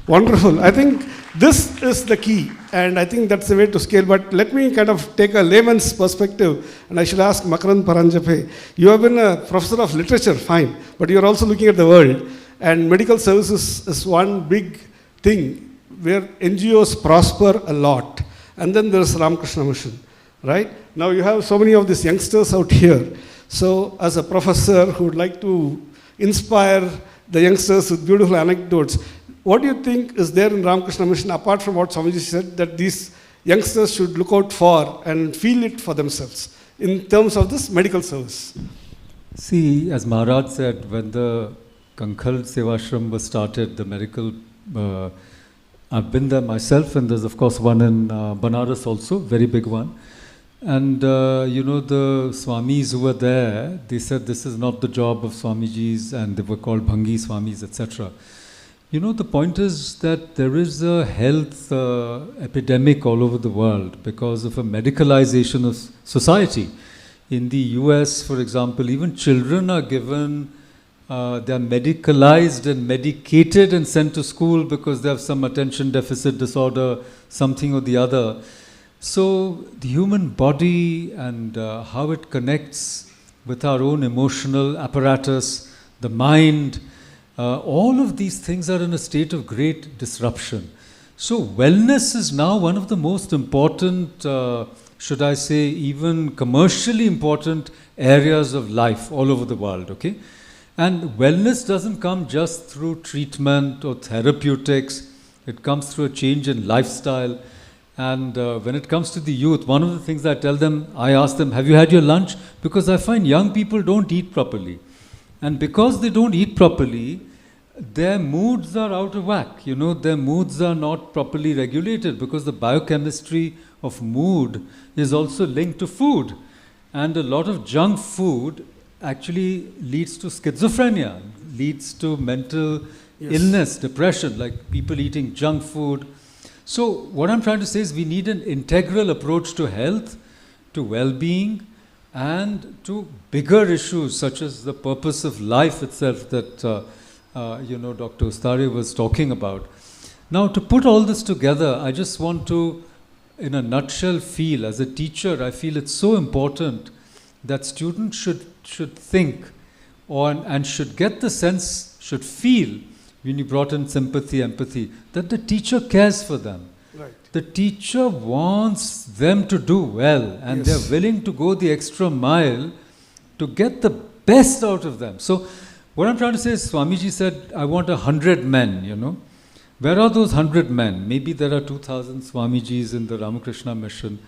Wonderful. I think this is the key, and I think that's the way to scale. But let me kind of take a layman's perspective, and I should ask Makarand Paranjape. You have been a professor of literature, fine, but you're also looking at the world, and medical services is one big thing where NGOs prosper a lot. And then there's Ramakrishna Mission, right? Now you have so many of these youngsters out here. So as a professor who would like to inspire the youngsters with beautiful anecdotes, what do you think is there in Ramakrishna Mission, apart from what Swamiji said, that these youngsters should look out for and feel it for themselves in terms of this medical service? See, as Maharaj said, when the Kankhal Sevashram was started, the medical, I've been there myself, and there's of course one in Banaras also, very big one. And you know, the Swamis who were there, they said this is not the job of Swamiji's, and they were called Bhangi Swamis, etc. You know, the point is that there is a health epidemic all over the world because of a medicalization of society. In the US, for example, even children are given, they are medicalized and medicated and sent to school because they have some attention deficit disorder, something or the other. So the human body and how it connects with our own emotional apparatus, the mind, all of these things are in a state of great disruption. So wellness is now one of the most important, should I say, even commercially important areas of life all over the world, okay? And wellness doesn't come just through treatment or therapeutics. It comes through a change in lifestyle. And when it comes to the youth, one of the things I ask them, have you had your lunch? Because I find young people don't eat properly. And because they don't eat properly, their moods are out of whack. Their moods are not properly regulated because the biochemistry of mood is also linked to food. And a lot of junk food actually leads to schizophrenia, leads to mental illness, depression, like people eating junk food. So what I'm trying to say is we need an integral approach to health, to well-being, and to bigger issues such as the purpose of life itself that Dr. Ustari was talking about. Now, to put all this together, I just want to, in a nutshell, feel, as a teacher, I feel it's so important that students should think and should get the sense, should feel, when you brought in sympathy, empathy, that the teacher cares for them. Right. The teacher wants them to do well, and they're willing to go the extra mile to get the best out of them. So what I'm trying to say is, Swamiji said, I want 100 men, Where are those 100 men? Maybe there are 2,000 Swamijis in the Ramakrishna mission,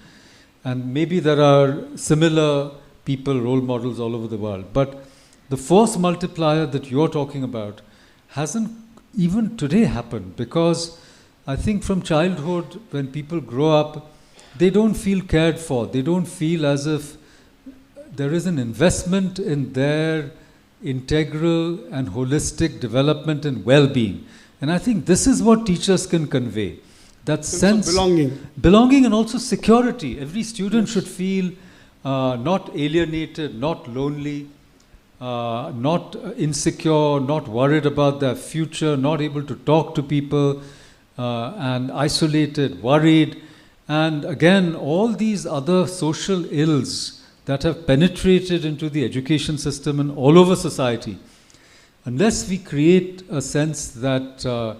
and maybe there are similar people, role models all over the world. But the force multiplier that you're talking about hasn't even today happened, because I think from childhood, when people grow up, they don't feel cared for. They don't feel as if there is an investment in their integral and holistic development and well-being. And I think this is what teachers can convey. That sense of belonging and also security. Every student should feel not alienated, not lonely, not insecure, not worried about their future, not able to talk to people, and isolated, worried. And again, all these other social ills that have penetrated into the education system and all over society. Unless we create a sense that,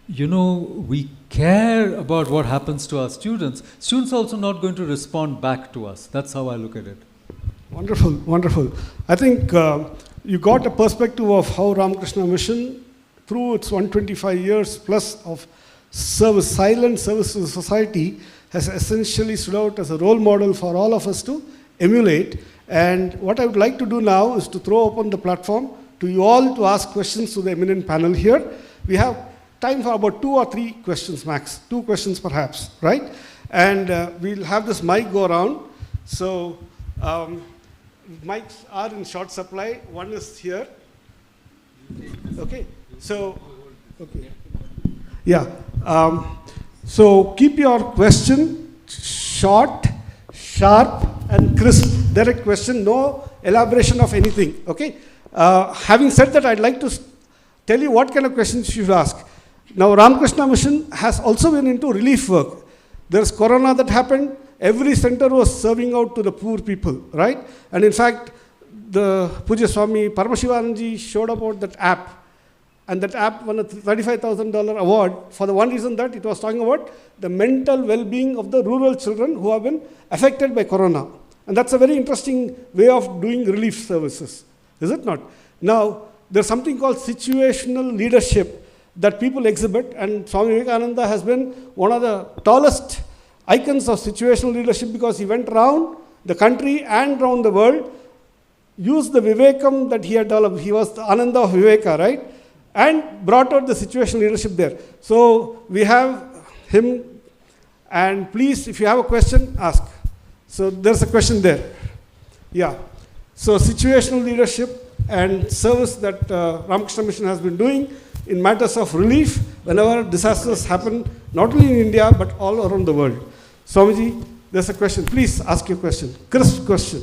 we care about what happens to our students are also not going to respond back to us. That's how I look at it. Wonderful, wonderful. I think you got a perspective of how Ramakrishna Mission, through its 125 years plus of service, silent service to the society, has essentially stood out as a role model for all of us to emulate. And what I would like to do now is to throw open the platform to you all to ask questions to the eminent panel here. We have time for about 2 or 3 questions max, 2 questions perhaps, right? And we'll have this mic go around. So mics are in short supply. One is here. Okay. So, okay. Yeah. So keep your question short, sharp, and crisp. Direct question, no elaboration of anything. Okay. Having said that, I'd like to tell you what kind of questions you should ask. Now, Ramakrishna Mission has also been into relief work. There's Corona that happened. Every center was serving out to the poor people, right? And in fact, the Puja Swami Paramashivananji showed about that app. And that app won a $35,000 award for the one reason that it was talking about the mental well-being of the rural children who have been affected by Corona. And that's a very interesting way of doing relief services, is it not? Now, there's something called situational leadership that people exhibit, and Swami Vivekananda has been one of the tallest icons of situational leadership because he went around the country and around the world, used the Vivekam that he had developed. He was the Ananda of Viveka, right? And brought out the situational leadership there. So we have him, and please, if you have a question, ask. So there's a question there. Yeah. So situational leadership and service that Ramakrishna Mission has been doing in matters of relief whenever disasters happen, not only in India, but all around the world. Swamiji, there's a question. Please ask your question. Crisp question.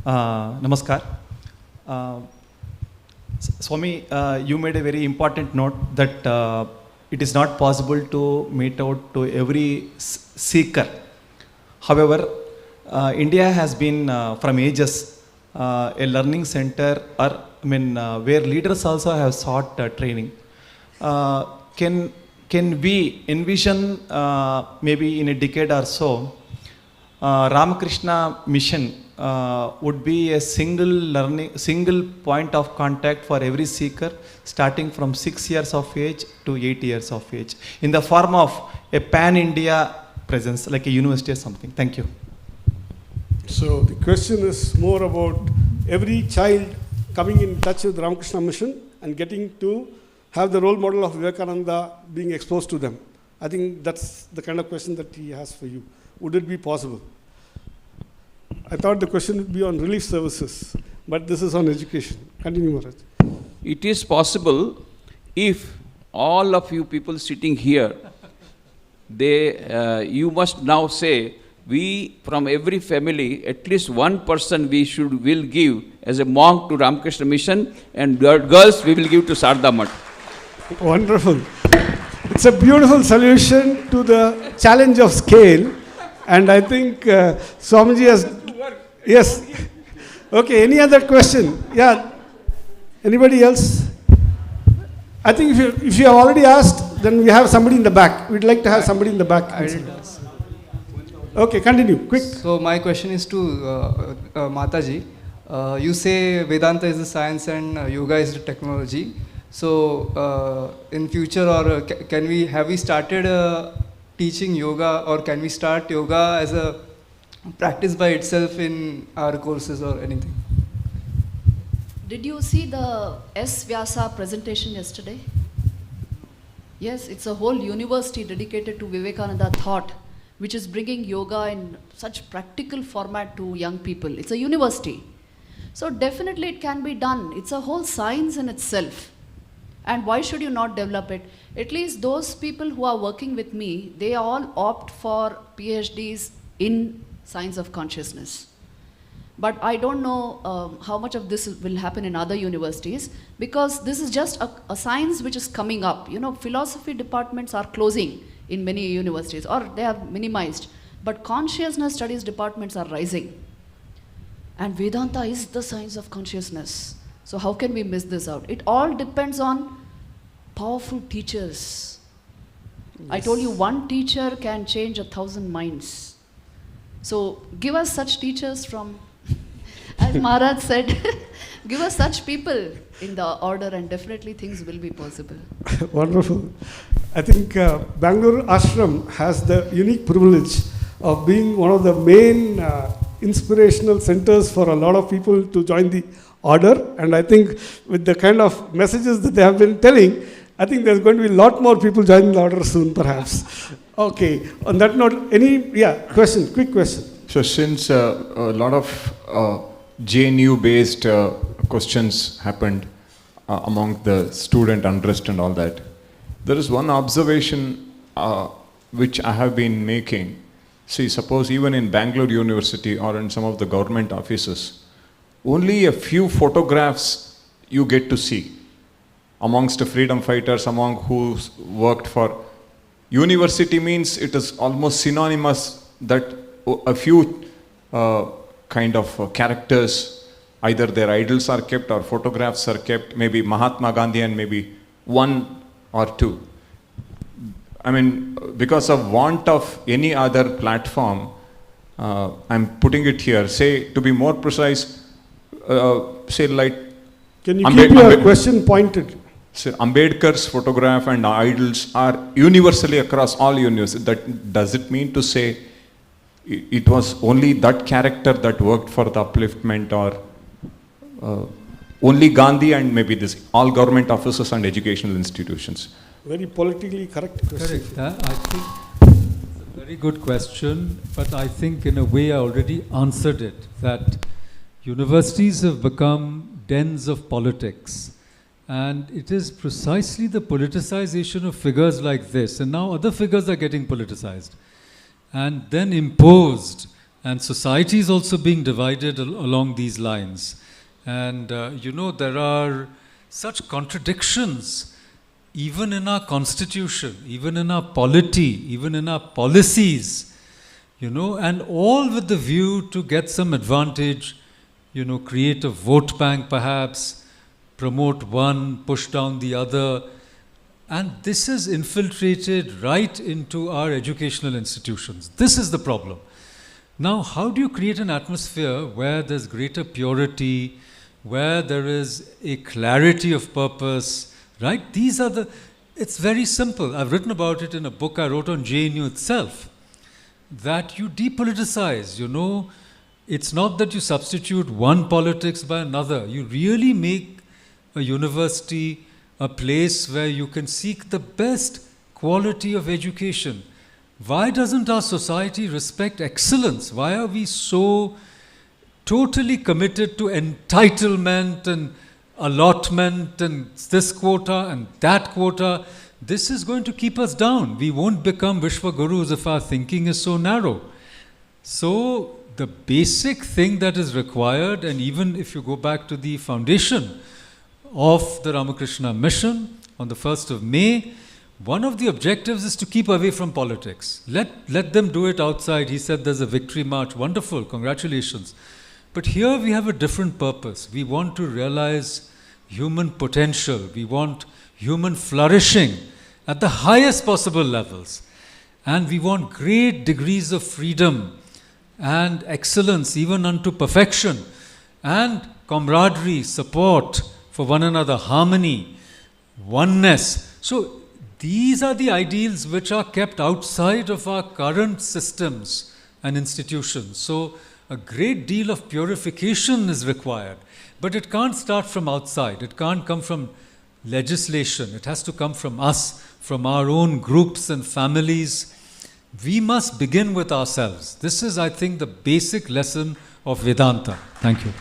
Namaskar. Swami, you made a very important note that it is not possible to meet out to every seeker. However, India has been from ages a learning center, or where leaders also have sought training. Can can we envision maybe in a decade or so, Ramakrishna mission would be a single point of contact for every seeker, starting from 6 years of age to 8 years of age, in the form of a pan-India presence, like a university or something. Thank you. So the question is more about every child coming in touch with Ramakrishna mission and getting to have the role model of Vivekananda being exposed to them. I think that's the kind of question that he has for you. Would it be possible? I thought the question would be on relief services, but this is on education. Continue, Maharaj. It is possible if all of you people sitting here, you must now say, we from every family, at least one person will give as a monk to Ramakrishna mission, and girls we will give to Sarda Math. Wonderful. It's a beautiful solution to the challenge of scale, and I think Swamiji has... Yes. Okay, any other question? Yeah. Anybody else? I think if you have already asked, then we have somebody in the back. We'd like to have somebody in the back. I did ask. Okay, continue, quick. So my question is to Mataji. You say Vedanta is the science and yoga is the technology. So in future, or have we started teaching yoga, or can we start yoga as a practice by itself in our courses or anything? Did you see the S. Vyasa presentation yesterday? Yes, it's a whole university dedicated to Vivekananda thought, which is bringing yoga in such practical format to young people. It's a university. So definitely it can be done. It's a whole science in itself. And why should you not develop it? At least those people who are working with me, they all opt for PhDs in science of consciousness. But I don't know how much of this will happen in other universities, because this is just a science which is coming up. You know, philosophy departments are closing in many universities, or they have minimized. But consciousness studies departments are rising. And Vedanta is the science of consciousness. So how can we miss this out? It all depends on powerful teachers. Yes. I told you one teacher can change 1,000 minds. So give us such teachers from, as Maharaj said, give us such people in the order, and definitely things will be possible. Wonderful. I think Bangalore Ashram has the unique privilege of being one of the main inspirational centers for a lot of people to join the order. And I think with the kind of messages that they have been telling, I think there's going to be a lot more people joining the order soon, perhaps. Okay, on that note, question, quick question. So since a lot of JNU-based questions happened among the student unrest and all that, there is one observation which I have been making. See, suppose even in Bangalore University or in some of the government offices, only a few photographs you get to see amongst the freedom fighters, among who worked for university. Means it is almost synonymous that a few kind of characters, either their idols are kept or photographs are kept, maybe Mahatma Gandhi and maybe one or two. I mean, because of want of any other platform, I'm putting it here, say, to be more precise, say like... Can you keep your question pointed? So Ambedkar's photograph and idols are universally across all universities. Does it mean to say it was only that character that worked for the upliftment, or only Gandhi and maybe this all government offices and educational institutions? Very politically correct question. Correct. I think it's a very good question, but I think in a way I already answered it, that universities have become dens of politics. And it is precisely the politicization of figures like this, and now other figures are getting politicized and then imposed, and society is also being divided along these lines. And there are such contradictions even in our constitution, even in our polity, even in our policies, and all with the view to get some advantage, create a vote bank perhaps, promote one, push down the other. And this is infiltrated right into our educational institutions. This is the problem. Now, how do you create an atmosphere where there's greater purity, where there is a clarity of purpose, right? It's very simple. I've written about it in a book I wrote on JNU itself, that you depoliticize, It's not that you substitute one politics by another. You really make a university a place where you can seek the best quality of education. Why doesn't our society respect excellence? Why are we so totally committed to entitlement and allotment and this quota and that quota? This is going to keep us down. We won't become Vishwa Gurus if our thinking is so narrow. So the basic thing that is required, and even if you go back to the foundation of the Ramakrishna mission on the 1st of May, one of the objectives is to keep away from politics. Let them do it outside. He said there's a victory march. Wonderful, congratulations. But here we have a different purpose. We want to realize human potential. We want human flourishing at the highest possible levels. And we want great degrees of freedom and excellence, even unto perfection, and camaraderie, support for one another, harmony, oneness. So these are the ideals which are kept outside of our current systems and institutions. So a great deal of purification is required. But it can't start from outside. It can't come from legislation. It has to come from us, from our own groups and families. We must begin with ourselves. This is, I think, the basic lesson of Vedanta. Thank you.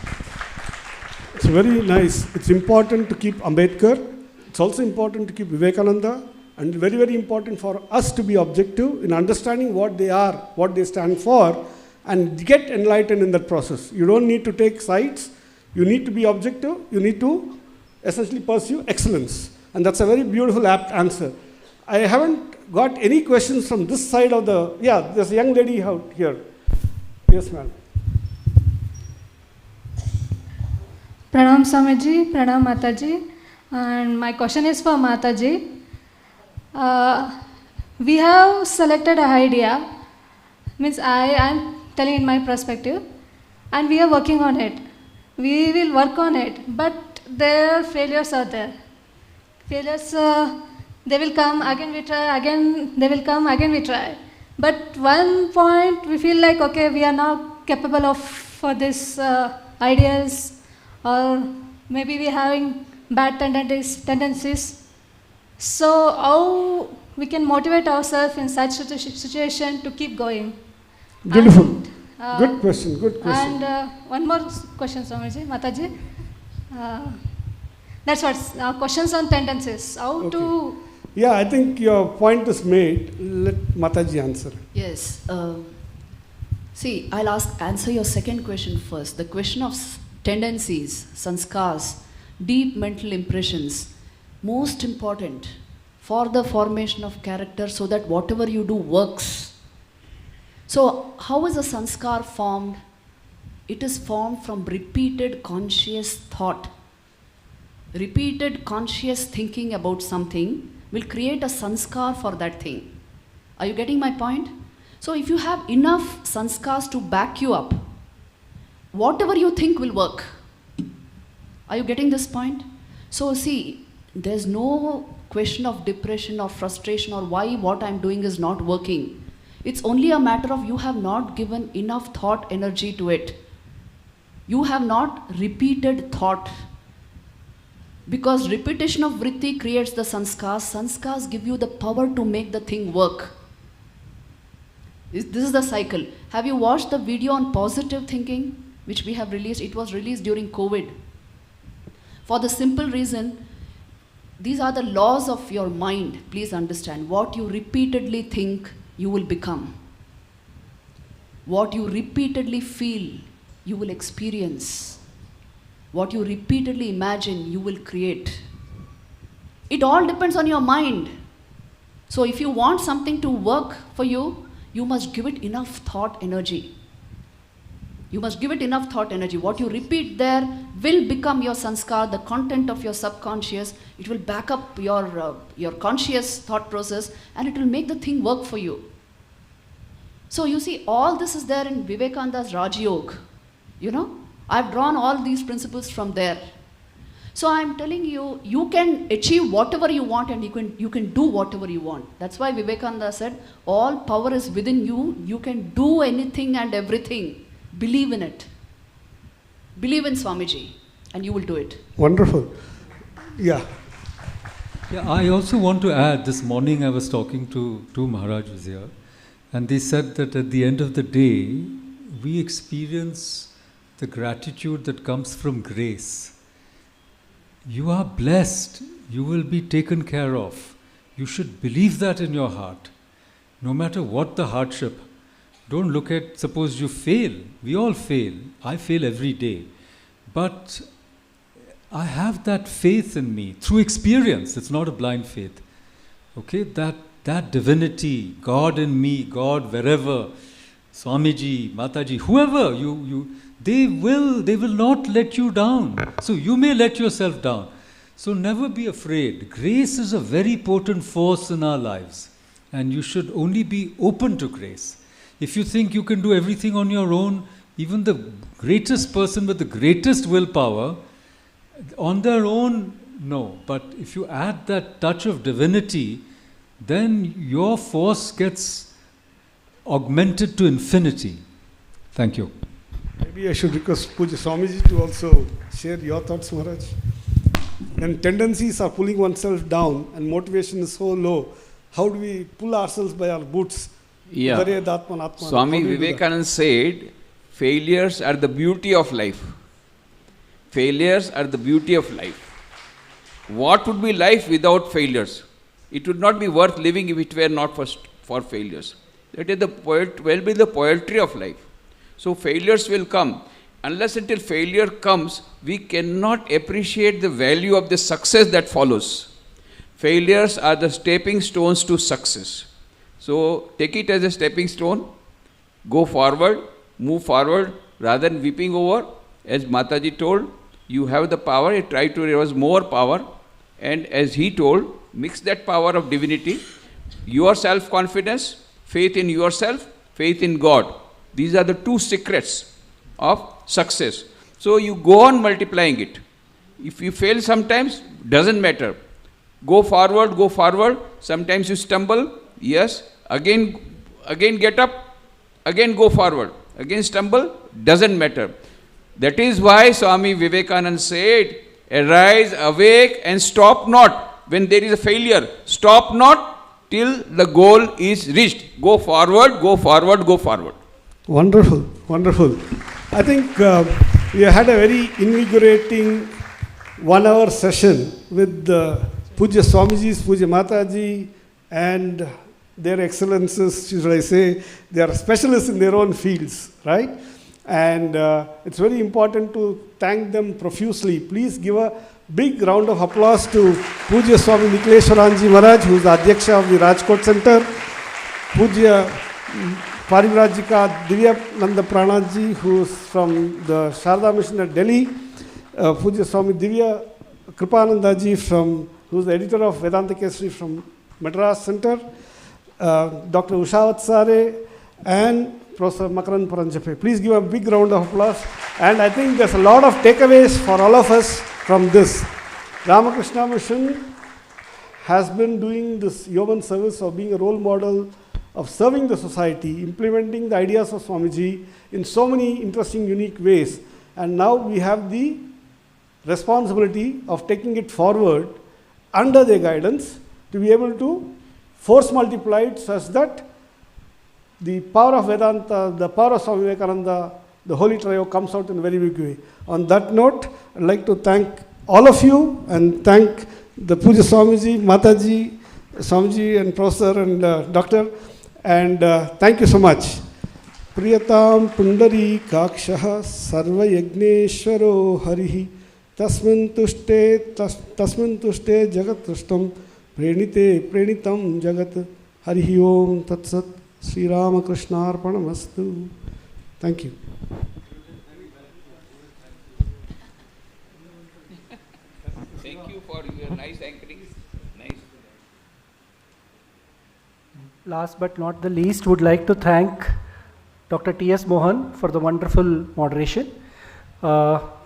It's very nice. It's important to keep Ambedkar. It's also important to keep Vivekananda. And very, very important for us to be objective in understanding what they are, what they stand for, and get enlightened in that process. You don't need to take sides. You need to be objective. You need to essentially pursue excellence. And that's a very beautiful, apt answer. I haven't got any questions from this side of the... Yeah, there's a young lady out here. Yes, ma'am. Pranam Swamiji, Pranam Mataji. And my question is for Mataji. We have selected an idea, means I am telling in my perspective, and we are working on it. We will work on it, but there failures are there. Failures, they will come, again we try, again they will come, again we try. But one point we feel like, okay, we are not capable of for this ideas, or maybe we are having bad tendencies. So how we can motivate ourselves in such a situation to keep going? Beautiful. Good question, good question. And one more question, Swamiji, Mataji. That's what, questions on tendencies. How to... Yeah, I think your point is made. Let Mataji answer. Yes. See, I'll answer your second question first. The question of tendencies, sanskars, deep mental impressions, most important for the formation of character so that whatever you do works. So, how is a sanskar formed? It is formed from repeated conscious thought. Repeated conscious thinking about something will create a sanskar for that thing. Are you getting my point? So, if you have enough sanskars to back you up, whatever you think will work. Are you getting this point? So, see, there's no question of depression or frustration or why what I'm doing is not working. It's only a matter of you have not given enough thought energy to it. You have not repeated thought. Because repetition of vritti creates the sanskars. Sanskars give you the power to make the thing work. This is the cycle. Have you watched the video on positive thinking, which we have released? It was released during COVID. For the simple reason, these are the laws of your mind. Please understand. What you repeatedly think, you will become. What you repeatedly feel, you will experience. What you repeatedly imagine, you will create. It all depends on your mind. So if you want something to work for you, you must give it enough thought energy. You must give it enough thought energy. What you repeat there will become your sanskar, the content of your subconscious. It will back up your conscious thought process, and it will make the thing work for you. So you see, all this is there in Vivekananda's Raj Yoga. You know, I've drawn all these principles from there. So I'm telling you, you can achieve whatever you want, and you can do whatever you want. That's why Vivekananda said, all power is within you. You can do anything and everything. Believe in it. Believe in Swamiji, and you will do it. Wonderful. Yeah. Yeah, I also want to add, this morning I was talking to two Maharajas here, and they said that at the end of the day, we experience the gratitude that comes from grace. You are blessed. You will be taken care of. You should believe that in your heart. No matter what the hardship, don't look at, suppose you fail. We all fail. I fail every day. But I have that faith in me through experience. It's not a blind faith. Okay, that divinity, God in me, God wherever, Swamiji, Mataji, whoever they will not let you down. So you may let yourself down. So never be afraid. Grace is a very potent force in our lives, and you should only be open to grace. If you think you can do everything on your own, even the greatest person with the greatest willpower, on their own, no. But if you add that touch of divinity, then your force gets augmented to infinity. Thank you. Maybe I should request Puja Swamiji to also share your thoughts, Maharaj. When tendencies are pulling oneself down and motivation is so low, how do we pull ourselves by our boots? Yeah. Swami Vivekananda said, failures are the beauty of life. Failures are the beauty of life. What would be life without failures? It would not be worth living if it were not for failures. That is the poetry of life. So failures will come. Unless until failure comes, we cannot appreciate the value of the success that follows. Failures are the stepping stones to success. So take it as a stepping stone, go forward, move forward, rather than weeping over. As Mataji told, you have the power, you try to realize more power, and as he told, mix that power of divinity, your self-confidence, faith in yourself, faith in God. These are the two secrets of success. So you go on multiplying it. If you fail sometimes, doesn't matter. Go forward. Sometimes you stumble, yes. Again get up, again go forward. Again stumble, doesn't matter. That is why Swami Vivekananda said, arise, awake, and stop not. When there is a failure, stop not till the goal is reached. Go forward, go forward, go forward. Wonderful, wonderful. I think we had a very invigorating 1 hour session with Puja Swamijis, Puja Mataji, and their excellences, should I say, they are specialists in their own fields, right? And it's very important to thank them profusely. Please give a big round of applause to Puja Swami Nikhileshwaranji Maharaj, who is the Adhyaksha of the Rajkot Center, Puja Parivrajika Divya Nanda Pranaji, who is from the Sharda Mission at Delhi, Puja Swami Divya Kripanandaji, who is the editor of Vedanta Kesari from Madras Center, Dr. Usha Vatsare, and Professor Makaran Paranjape. Please give a big round of applause. And I think there's a lot of takeaways for all of us from this. Ramakrishna Mission has been doing this yeoman service of being a role model of serving the society, implementing the ideas of Swamiji in so many interesting, unique ways. And now we have the responsibility of taking it forward under their guidance to be able to force multiply it such that the power of Vedanta, the power of Swami Vivekananda, the Holy Trio comes out in a very big way. On that note, I'd like to thank all of you and thank the Puja Swamiji, Mataji, Swamiji and Professor and Doctor, and thank you so much. Priyatam Pundari Kakshaha Sarva Yagneshwaro Harihi Tasmin Tushte Jagat Tushtam Prenite Prenitam Jagat Harihi Om Tatsat Sri Ramakrishna Arpanamastu. Thank you. nice anchoring. Nice. Last but not the least, would like to thank Dr. T.S. Mohan for the wonderful moderation.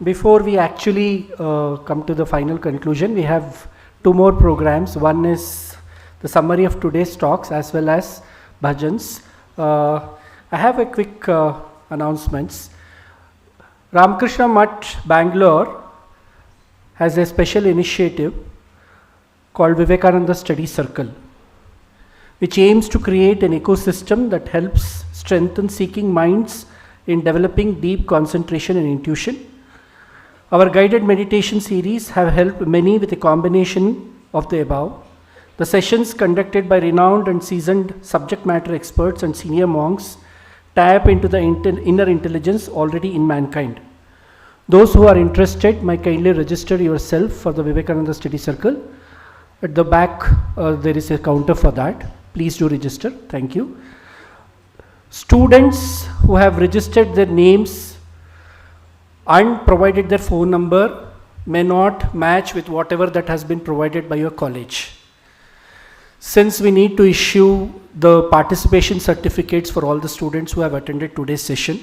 Before we actually come to the final conclusion, we have two more programs. One is the summary of today's talks as well as bhajans. I have a quick announcements. Ramakrishna Mutt, Bangalore has a special initiative called Vivekananda Study Circle, which aims to create an ecosystem that helps strengthen seeking minds in developing deep concentration and intuition. Our guided meditation series have helped many with a combination of the above. The sessions conducted by renowned and seasoned subject matter experts and senior monks tap into the inner intelligence already in mankind. Those who are interested may kindly register yourself for the Vivekananda Study Circle. At the back, there is a counter for that. Please do register. Thank you. Students who have registered their names and provided their phone number may not match with whatever that has been provided by your college. Since we need to issue the participation certificates for all the students who have attended today's session,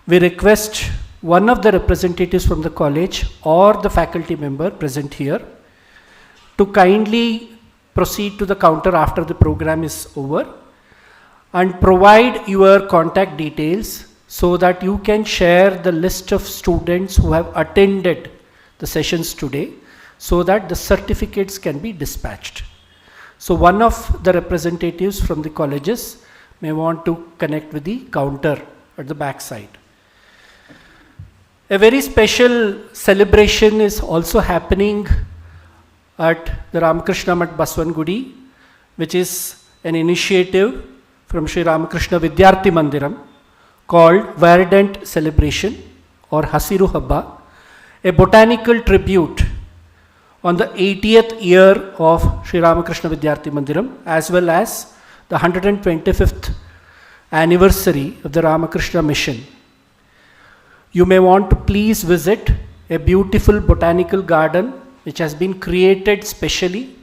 we request one of the representatives from the college or the faculty member present here to kindly proceed to the counter after the program is over and provide your contact details so that you can share the list of students who have attended the sessions today so that the certificates can be dispatched. So one of the representatives from the colleges may want to connect with the counter at the back side. A very special celebration is also happening at the Ramakrishna Mutt Baswangudi, which is an initiative from Sri Ramakrishna Vidyarthi Mandiram called Verdant Celebration or Hasiru Habba, a botanical tribute on the 80th year of Sri Ramakrishna Vidyarthi Mandiram as well as the 125th anniversary of the Ramakrishna mission. You may want to please visit a beautiful botanical garden which has been created specially.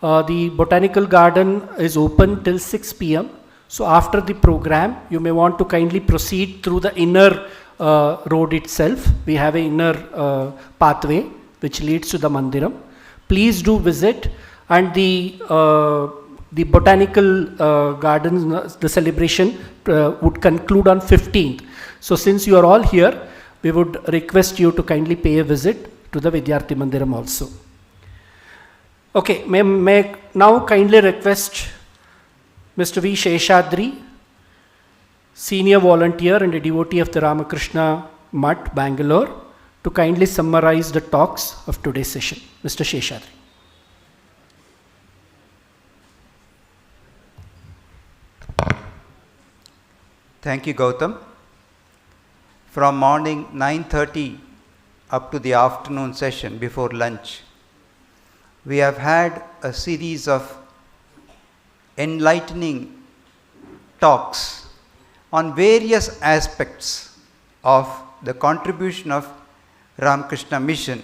The botanical garden is open till 6 p.m. So after the program, you may want to kindly proceed through the inner road itself. We have an inner pathway which leads to the mandiram. Please do visit, and the botanical gardens, the celebration would conclude on 15th. So since you are all here, we would request you to kindly pay a visit to the Vidyarthi Mandiram also. Okay, may now kindly request Mr. V. Sheshadri, senior volunteer and a devotee of the Ramakrishna Mutt, Bangalore, to kindly summarize the talks of today's session. Mr. Sheshadri. Thank you, Gautam. From morning 9:30 up to the afternoon session before lunch, we have had a series of enlightening talks on various aspects of the contribution of Ramakrishna mission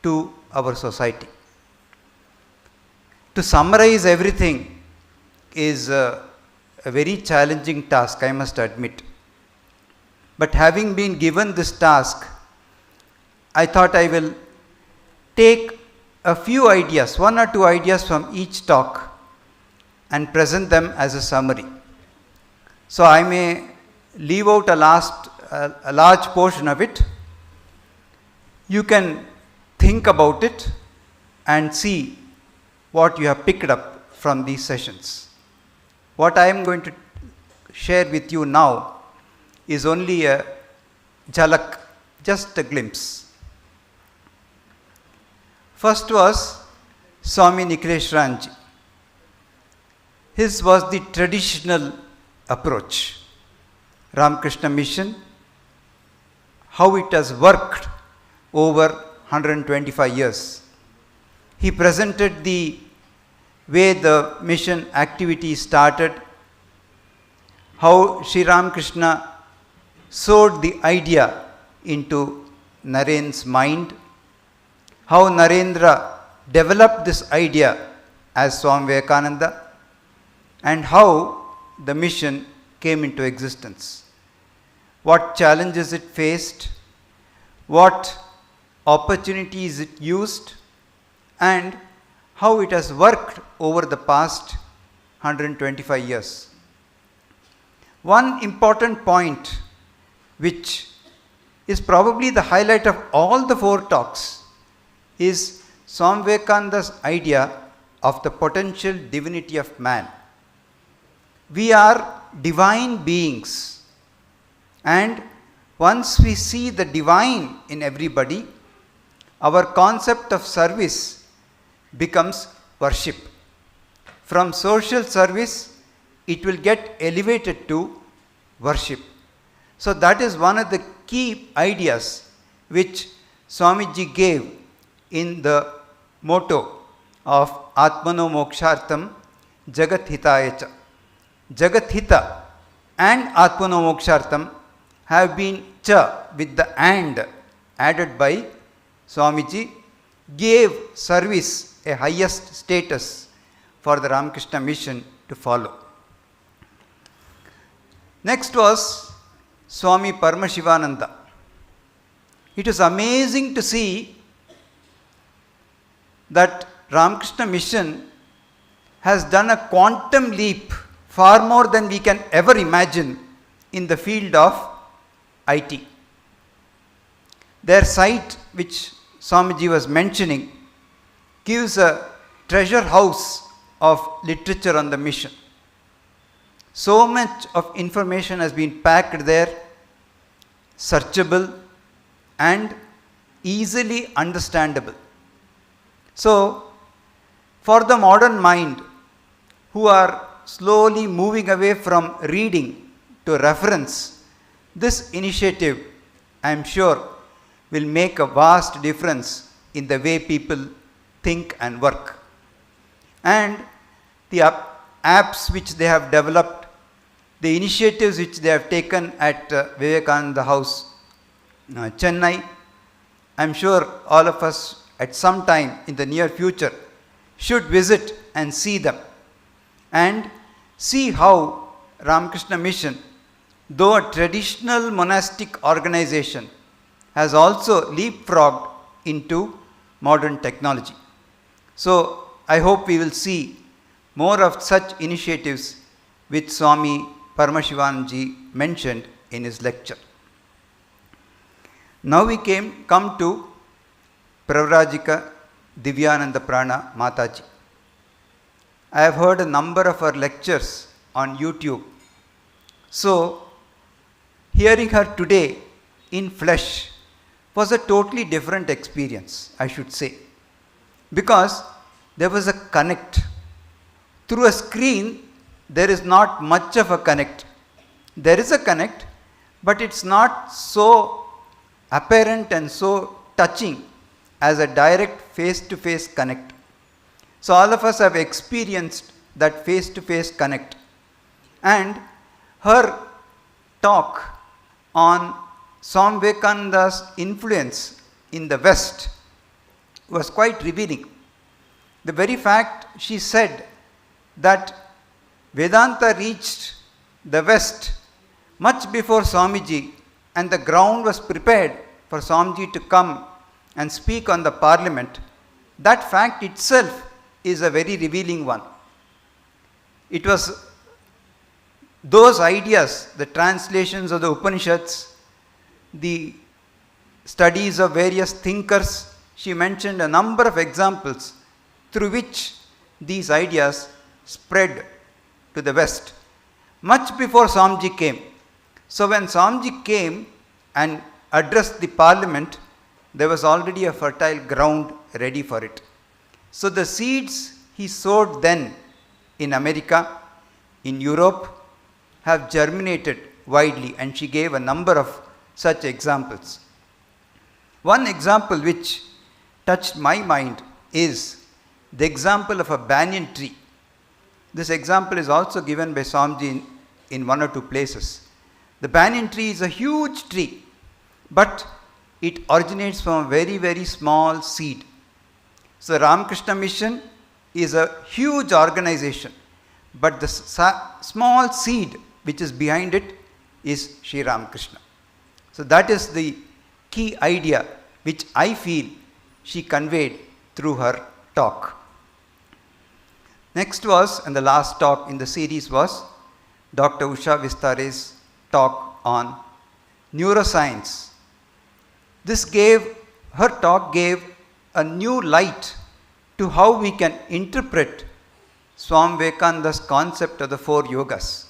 to our society. To summarize everything is a very challenging task, I must admit. But having been given this task, I thought I will take a few ideas, one or two ideas from each talk, and present them as a summary. So I may leave out a large portion of it. You can think about it and see what you have picked up from these sessions. What I am going to share with you now is only a jhalak, just a glimpse. First was Swami Vivekananda. His was the traditional approach. Ramakrishna mission, how it has worked over 125 years. He presented the way the mission activity started, how Sri Ramakrishna sowed the idea into Naren's mind, how Narendra developed this idea as Swami Vivekananda, and how the mission came into existence. What challenges it faced, what opportunities it used, and how it has worked over the past 125 years. One important point, which is probably the highlight of all the 4 talks, is Swami Vivekananda's idea of the potential divinity of man. We are divine beings, and once we see the divine in everybody, our concept of service becomes worship. From social service, it will get elevated to worship. So that is one of the key ideas which Swamiji gave in the motto of Atmano Mokshartham Jagat Hitayacha. Jagat Hita and Atmano Mokshartham have been cha with the and added by Swamiji, gave service a highest status for the Ramakrishna mission to follow. Next was Swami Paramashivananda. It is amazing to see that Ramakrishna mission has done a quantum leap, far more than we can ever imagine, in the field of IT. Their site, which Swamiji was mentioning, gives a treasure house of literature on the mission. So much of information has been packed there, searchable and easily understandable. So, for the modern mind, who are slowly moving away from reading to reference, this initiative, I am sure, will make a vast difference in the way people think and work. And the apps which they have developed, the initiatives which they have taken at Vivekananda House, Chennai, I am sure all of us at some time in the near future should visit and see them, and see how Ramakrishna Mission, though a traditional monastic organization, has also leapfrogged into modern technology. So I hope we will see more of such initiatives which Swami Paramashivanji mentioned in his lecture. Now we come to Pravrajika Divyananda Prana Mataji. I have heard a number of her lectures on YouTube. So, hearing her today in flesh was a totally different experience, I should say. Because there was a connect. Through a screen, there is not much of a connect. There is a connect, but it's not so apparent and so touching as a direct face-to-face connect. So all of us have experienced that face-to-face connect. And her talk on Swami Vivekananda's influence in the West was quite revealing. The very fact she said that Vedanta reached the West much before Swamiji, and the ground was prepared for Swamiji to come and speak on the parliament, that fact itself is a very revealing one. It was those ideas, the translations of the Upanishads, the studies of various thinkers. She mentioned a number of examples through which these ideas spread to the West, much before Swamiji came. So when Swamiji came and addressed the parliament, there was already a fertile ground ready for it. So the seeds he sowed then in America, in Europe, have germinated widely, and she gave a number of such examples. One example which touched my mind is the example of a banyan tree. This example is also given by Swamiji in one or two places. The banyan tree is a huge tree, but it originates from a very, very small seed. So Ramakrishna Mission is a huge organization, but the small seed which is behind it is Sri Ramakrishna. So that is the key idea which I feel she conveyed through her talk. Next was, and the last talk in the series was, Dr. Usha Vistare's talk on neuroscience. Her talk gave a new light to how we can interpret Swami Vivekananda's concept of the 4 yogas.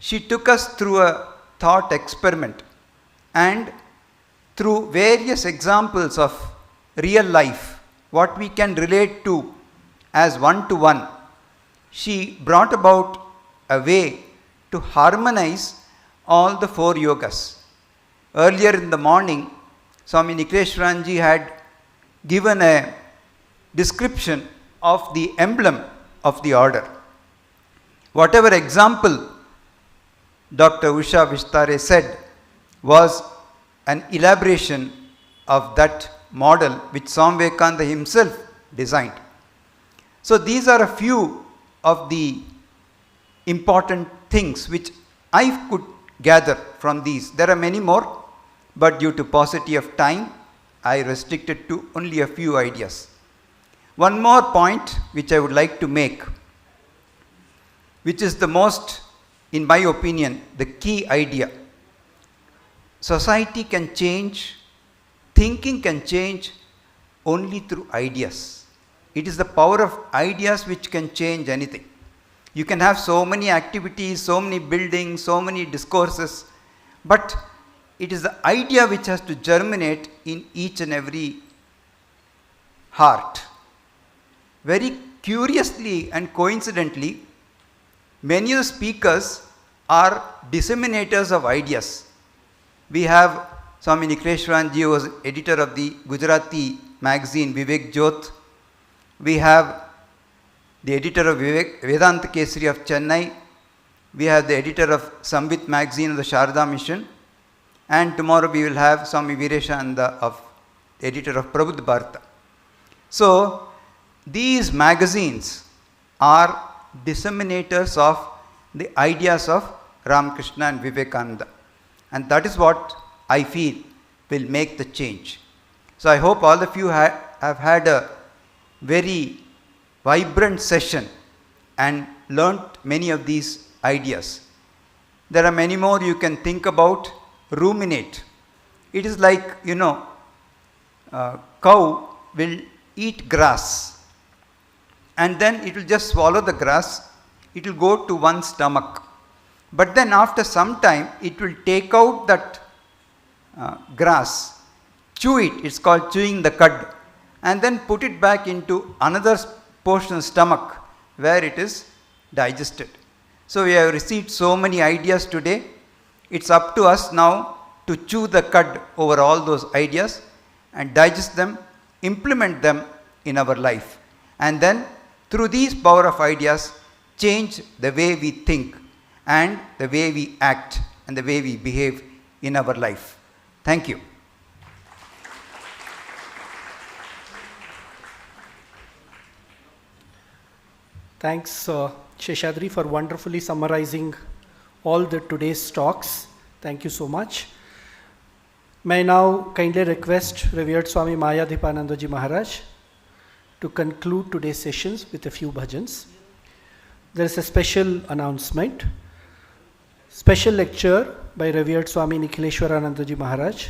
She took us through a thought experiment, and through various examples of real life, what we can relate to as one-to-one, she brought about a way to harmonize all the 4 yogas. Earlier in the morning, Swami Nikhileshwaranji had given a description of the emblem of the order. Whatever example Dr. Usha Vistare said was an elaboration of that model which Swami Vivekananda himself designed. So these are a few of the important things which I could gather from these. There are many more, but due to paucity of time, I restricted to only a few ideas. One more point which I would like to make, which is the most, in my opinion, the key idea. Society can change, thinking can change only through ideas. It is the power of ideas which can change anything. You can have so many activities, so many buildings, so many discourses, but it is the idea which has to germinate in each and every heart. Very curiously and coincidentally, many of the speakers are disseminators of ideas. We have Swami Nikhileshwaranji, who was editor of the Gujarati magazine Vivek Jyot. We have the editor of Vedanta Kesari of Chennai. We have the editor of Samvit magazine of the Sharda Mission. And tomorrow we will have Swami Vivekananda, of the editor of Prabhupada Bharata. So these magazines are disseminators of the ideas of Ramakrishna and Vivekananda. And that is what I feel will make the change. So I hope all of you have had a very vibrant session and learnt many of these ideas. There are many more you can think about, ruminate. It is like, cow will eat grass and then it will just swallow the grass. It will go to one's stomach. But then after some time, it will take out that grass, chew it, it's called chewing the cud, and then put it back into another portion of the stomach where it is digested. So we have received so many ideas today. It's up to us now to chew the cud over all those ideas and digest them, implement them in our life. And then through these power of ideas, change the way we think and the way we act and the way we behave in our life. Thank you. Thanks, Sheshadri, for wonderfully summarizing all the today's talks. Thank you so much. May I now kindly request Revered Swami Mayadhipananda Ji Maharaj to conclude today's sessions with a few bhajans. There is a special announcement. Special lecture by Revered Swami Nikhileshwarananda Ji Maharaj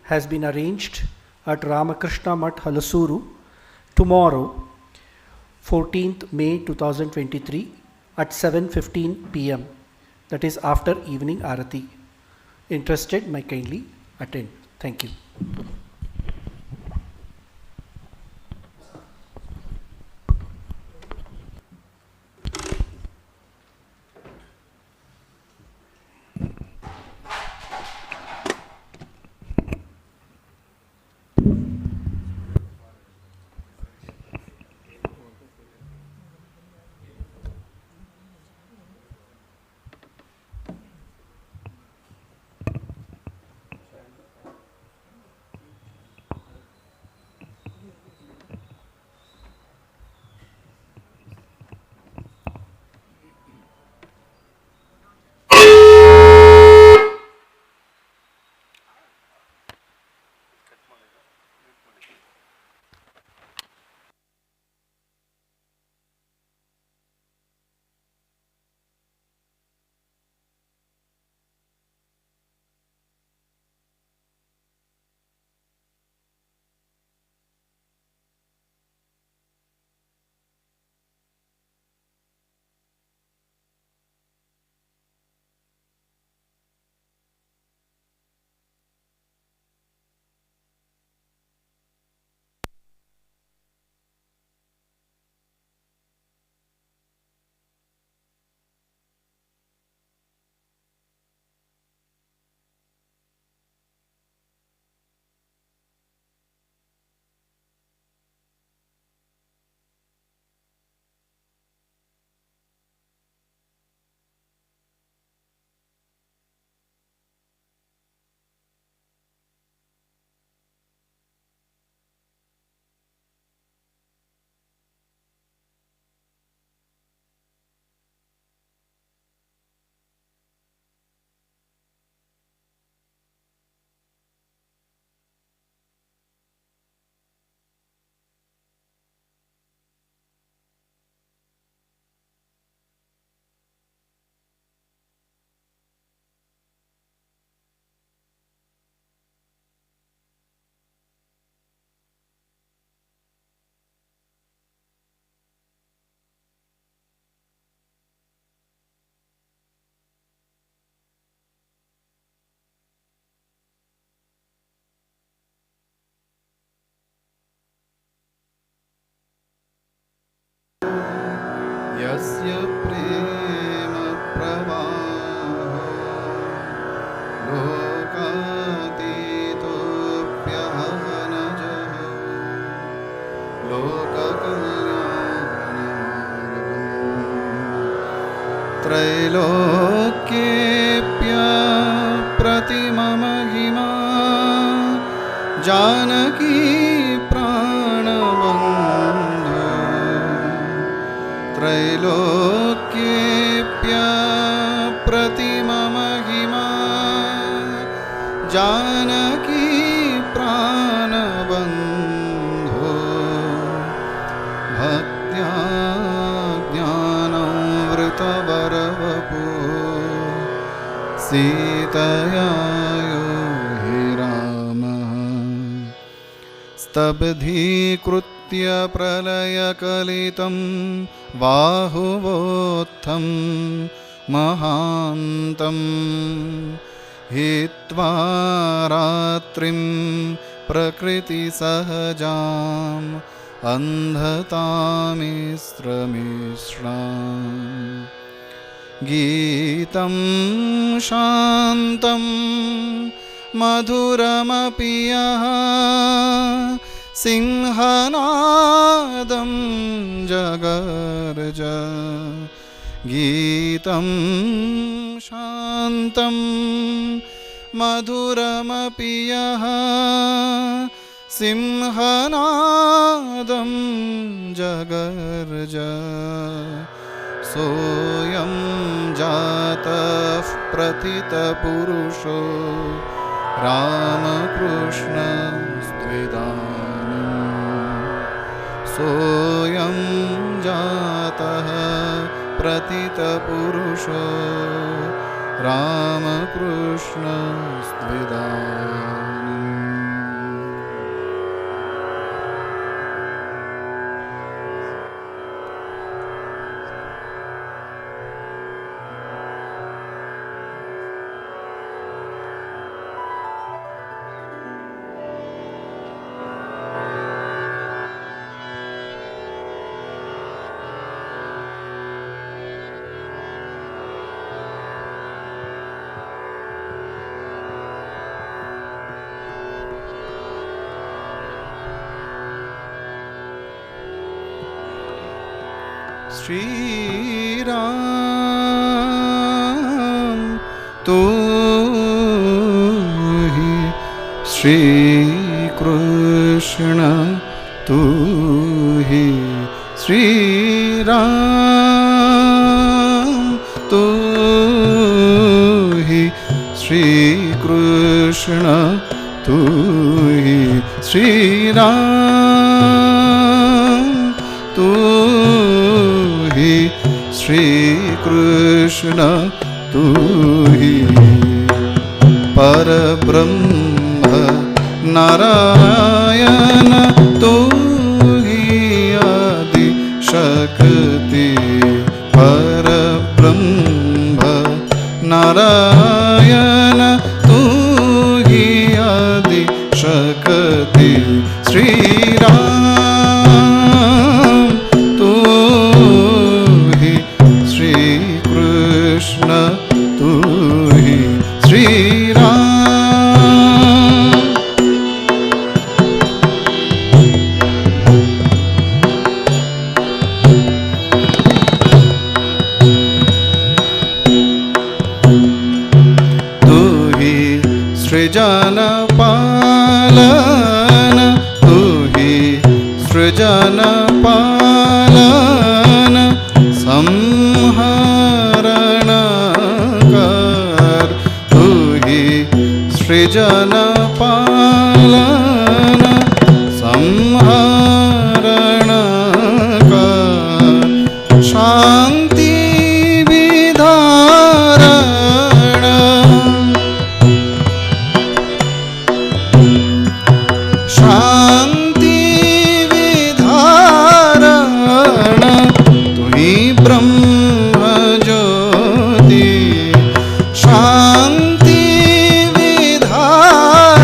has been arranged at Ramakrishna Math, Halasuru tomorrow, 14th May 2023 at 7:15 p.m. That is after evening Arati. Interested may kindly attend. Thank you. तस्य प्रेम प्रवाहो लोकातीतोऽप्यहनजः लोककल्याणमार्गम् त्रैलोक्येऽप्यप्रतिममहिमा जानकी प्राणबन्धो त्रैलोक्येऽप्यप्रतिममहिमा जानकी प्राणबन्धो भक्त्या ज्ञानामृतवरवपो सीतया यो हि रामः स्तब्धीकृत्य प्रलयकलितं बाहुवोत्थं महान्तं हित्वा रात्रिं प्रकृतिसहजाम् अन्धतामिश्रमिश्राम् गीतं शान्तं मधुरमपि यः सिंहनादं जगर्ज गीतं शान्तं मधुरमपि यः सिंहनादं जगर्ज सोऽयं जातः प्रथितपुरुषो रामकृष्णस्त्विदानीं सोऽयं जातः प्रथितपुरुषो रामकृष्णस्त्विदानीम् श्री राम तू ही श्री कृष्ण तू ही श्री राम तू ही श्री कृष्ण तू ही श्री राम तू श्री कृष्ण तू ही परब्रह्म नारायण तू ही आदि शक्ति परब्रह्म नारायण तू ही आदि शक्ति श्री राम तू श्री कृष्ण तू ही श्री राम तू ही सृजन पालन तू ही सृजन पालन संहरण कर तू ही सृजन पालन संहरण कर शांति विधारण शांति विधारण तू ही ब्रह्म ज्योति शांति विधारण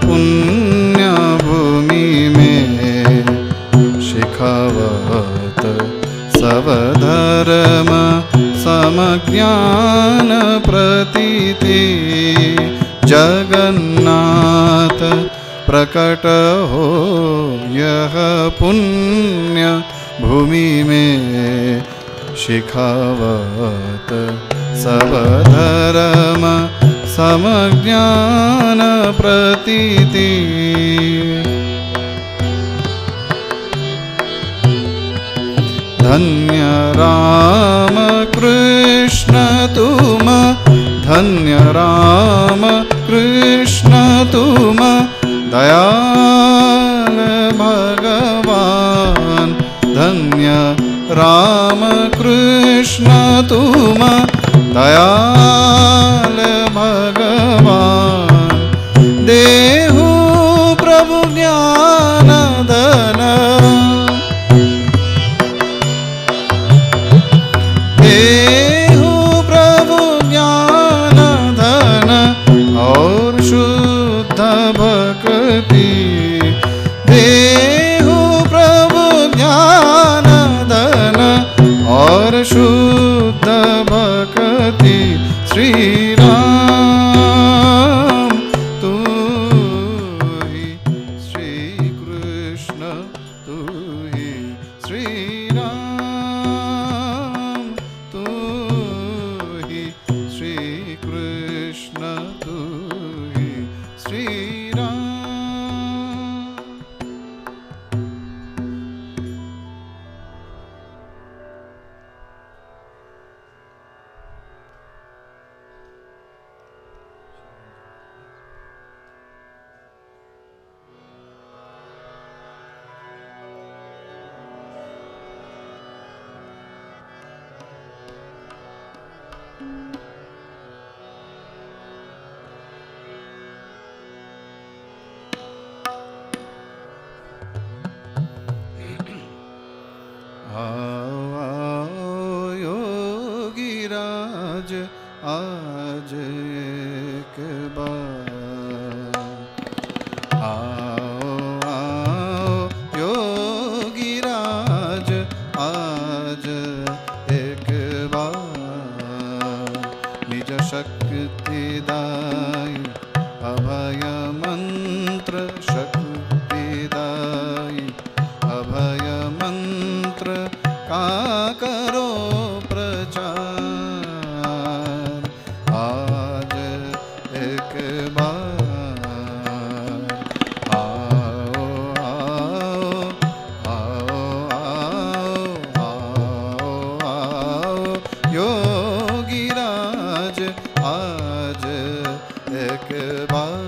पुण्य भूमि में शिखावत सब धर्म समज्ञान प्रतीति जगन्नाथ प्रकट हो यह पुण्य भूमि में शिखावत सब धर्म समज्ञान प्रतीति धन्य राम कृष्ण तुम धन्य राम कृष्ण तुम दयाल भगवान धन्य राम कृष्ण तुम दयाल भगवान देहु प्रभु ज्ञान धन देहु प्रभु ज्ञान धन और शुद्ध भक्ति देहु प्रभु ज्ञान धन और शुद्ध भक्ति श्री राम तू ही श्री कृष्ण तू ही श्री राम तू ही श्री कृष्ण तू ही श्री राम योगीराज आज एक बार आओ योगीराज आज एक बार निज शक्ति दाई अभय मंत्र शक्ति दाई अभय मंत्र का करो प्रचार आज एक बार आओ आओ आओ आओ आओ योगीराज आज एक बार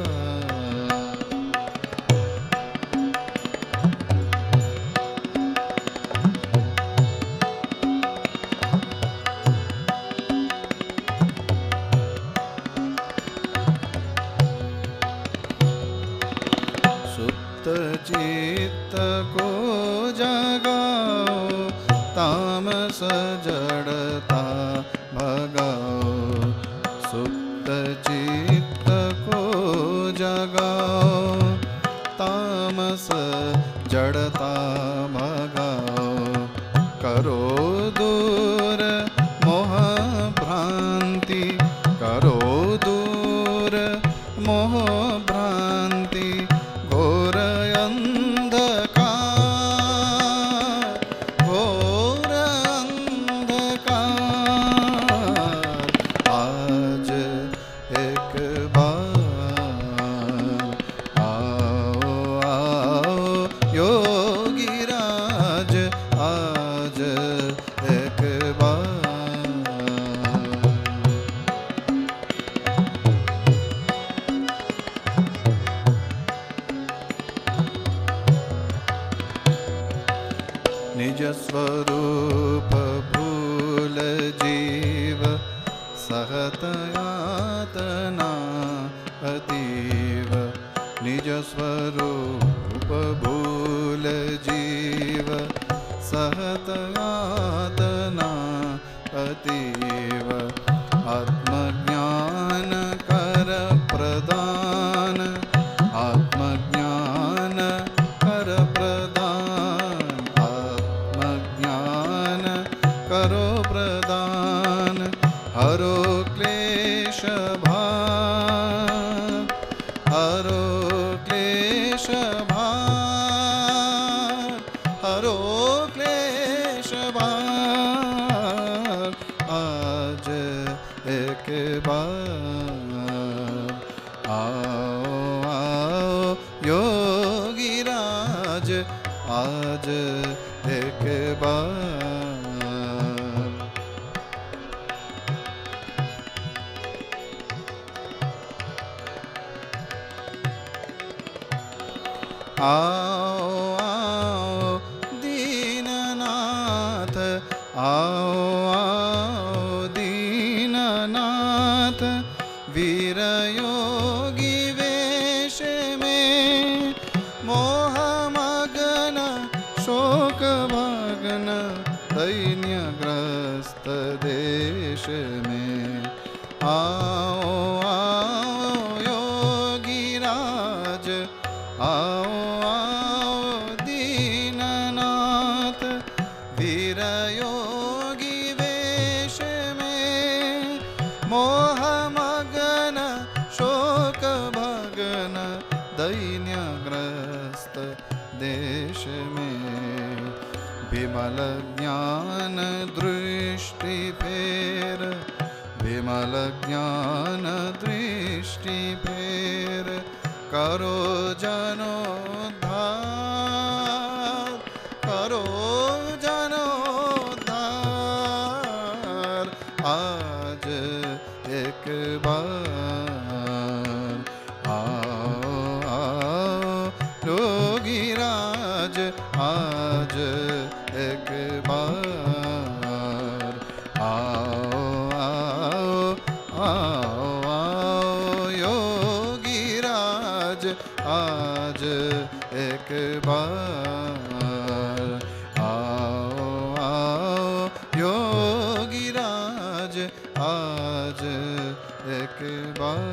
चित्त को जगाओ तामस जड़ता भगाओ सुप्त चित्त को जगाओ तामस जड़ता भगाओ करो दूर मोह भ्रांति करो दूर मोह भ्रांति घोर अंधकार घोर अंधकार आज एक बार आओ आओ योगीराज आज एक बार निज स्वरूप भूल जीव सहत यातना अतीव निज स्वरूप भूल जीव सहत यातना अतीव आत्मज्ञान कर प्रदान हरो क्लेश भार, हरो क्लेश भार, आज एक बार आओ आओ योगी राज, आज एक बार। आओ आओ दीननाथ, आओ आओ दीननाथ, वीर योगी वेश में, मोह मगन शोक भगन, दैन्यग्रस्त देश में। आओ आओ योगी राज, आओ आओ दीननाथ, वीर योगी वेश में, मोह मगन शोक भगन, दैन्यग्रस्त देश में। विमल ज्ञान दृष्टि फेर, विमल ज्ञान दृष्टि फेर, करो जनोद्धार, करो जनोद्धार, आज एक बार आओ आओ योगी राज, आज एक बार आओ आओ आओ आओ योगी राज, आज एक बार आओ आओ योगी राज, आज एक बार।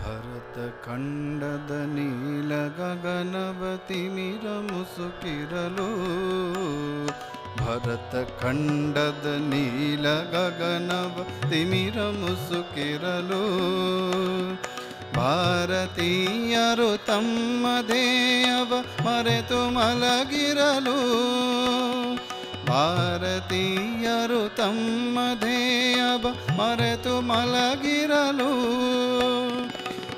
ಭರತ ಖಂಡದ ನೀಲ ಗಗನವತಿ ಮಿರ ಮುಸುಕಿರಲು, ಭರತ ಖಂಡದ ನೀಲ ಗಗನವತಿ ಮಿರ ಮುಸುಕಿರಲು, ಭಾರತೀಯರು ತಮ್ಮ ಧ್ಯೇಯವ ಮರೆತು ಮಲಗಿರಲು, ಭಾರತೀಯರು ತಮ್ಮ ಧ್ಯೇಯವ ಮರೆತು ಮಲಗಿರಲು,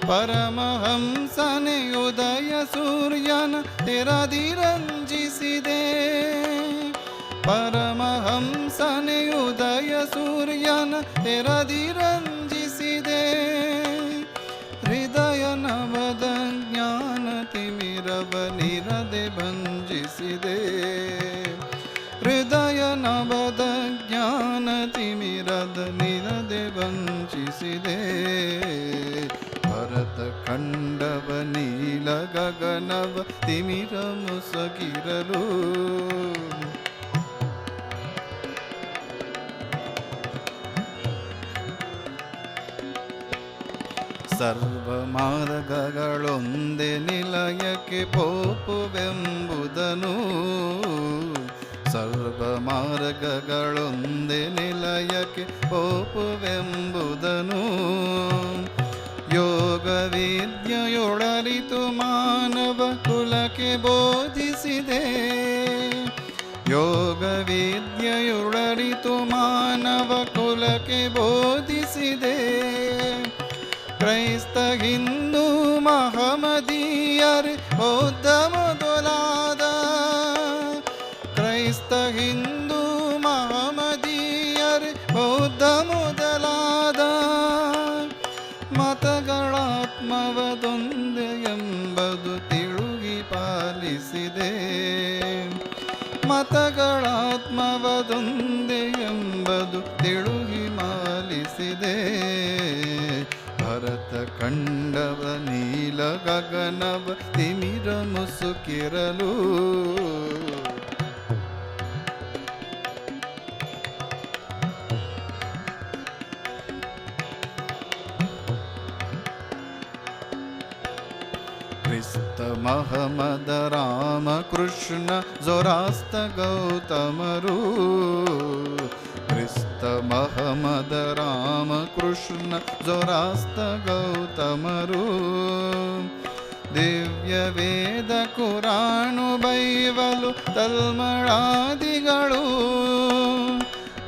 ಪರಮಹಂಸನೆ ಉದಯ ಸೂರ್ಯನ ತೆರದಿರಂಜಿಸಿದೆ, ಪರಮಹಂಸನೆ ಉದಯ ಸೂರ್ಯನ ತೆರದಿರಂಜಿಸಿದೆ, ಹೃದಯ ನವದ ಜ್ಞಾನ ತಿಮಿರವ ನಿರದೆ ಭಂಜಿಸಿದೆ, ಹೃದಯ ನವದ ಜ್ಞಾನ ತಿಮಿರದ ನಿರದೆ ವಂಚಿಸಿದೆ, ಭರತ ಖಂಡವ ನೀಲ ಗಗನವ ತಿಮಿರ ಮುಸುಕಿರಲು, ಸರ್ವ ಮಾರ್ಗಗಳೊಂದೇ ನಿಲಯಕ್ಕೆ ಪೋಪುವೆಂಬುದನು, ಸರ್ವ ಮಾರ್ಗಗಳೊಂದೇ ನಿಲಯಕ್ಕೆ ಪೋಪುವೆಂಬುದನು, ಯೋಗ ವಿದ್ಯೆಯೊಳರಿತು ಮಾನವ ಕುಲಕ್ಕೆ ಬೋಧಿಸಿದೆ, ಯೋಗ ವಿದ್ಯೆಯೊಳರಿತು ಮಾನವ ಕುಲಕ್ಕೆ ಬೋಧಿಸಿದೆ, ಕ್ರೈಸ್ತ ಹಿಂದೂ ಮಹಮದೀಯರ್ ಬೌದ್ಧ ಮೊದಲಾದ, ಕ್ರೈಸ್ತ ಹಿಂದೂ ಮಹಮದೀಯರ್ ಬೌದ್ಧ ಮೊದಲಾದ ಮತಗಳಾತ್ಮವದೊಂದೆ ಎಂಬುದು ತಿಳುಗಿ ಪಾಲಿಸಿದೆ, ಮತಗಳಾತ್ಮವದೊಂದೇ ಎಂಬುದು ತಿಳುಹಿ ಮಾಲಿಸಿದೆ. ಭರತ ಖಂಡವ ನೀಲ ಗಗನವ ತಿಮಿರ ಮುಸುಕಿರಲು ಕ್ರಿಸ್ತ ಮಹಮದ ರಾಮಕೃಷ್ಣ ಜೊರಾಸ್ತ ಗೌತಮರು. ಕ್ರಿಸ್ತ ಮಹಮದ ರಾಮಕೃಷ್ಣ ಜೊರಾಸ್ತ ಗೌತಮರು. ದಿವ್ಯ ವೇದ ಕುರಾನು ಬೈಬಲು ತಲ್ಮಳಾದಿಗಳು.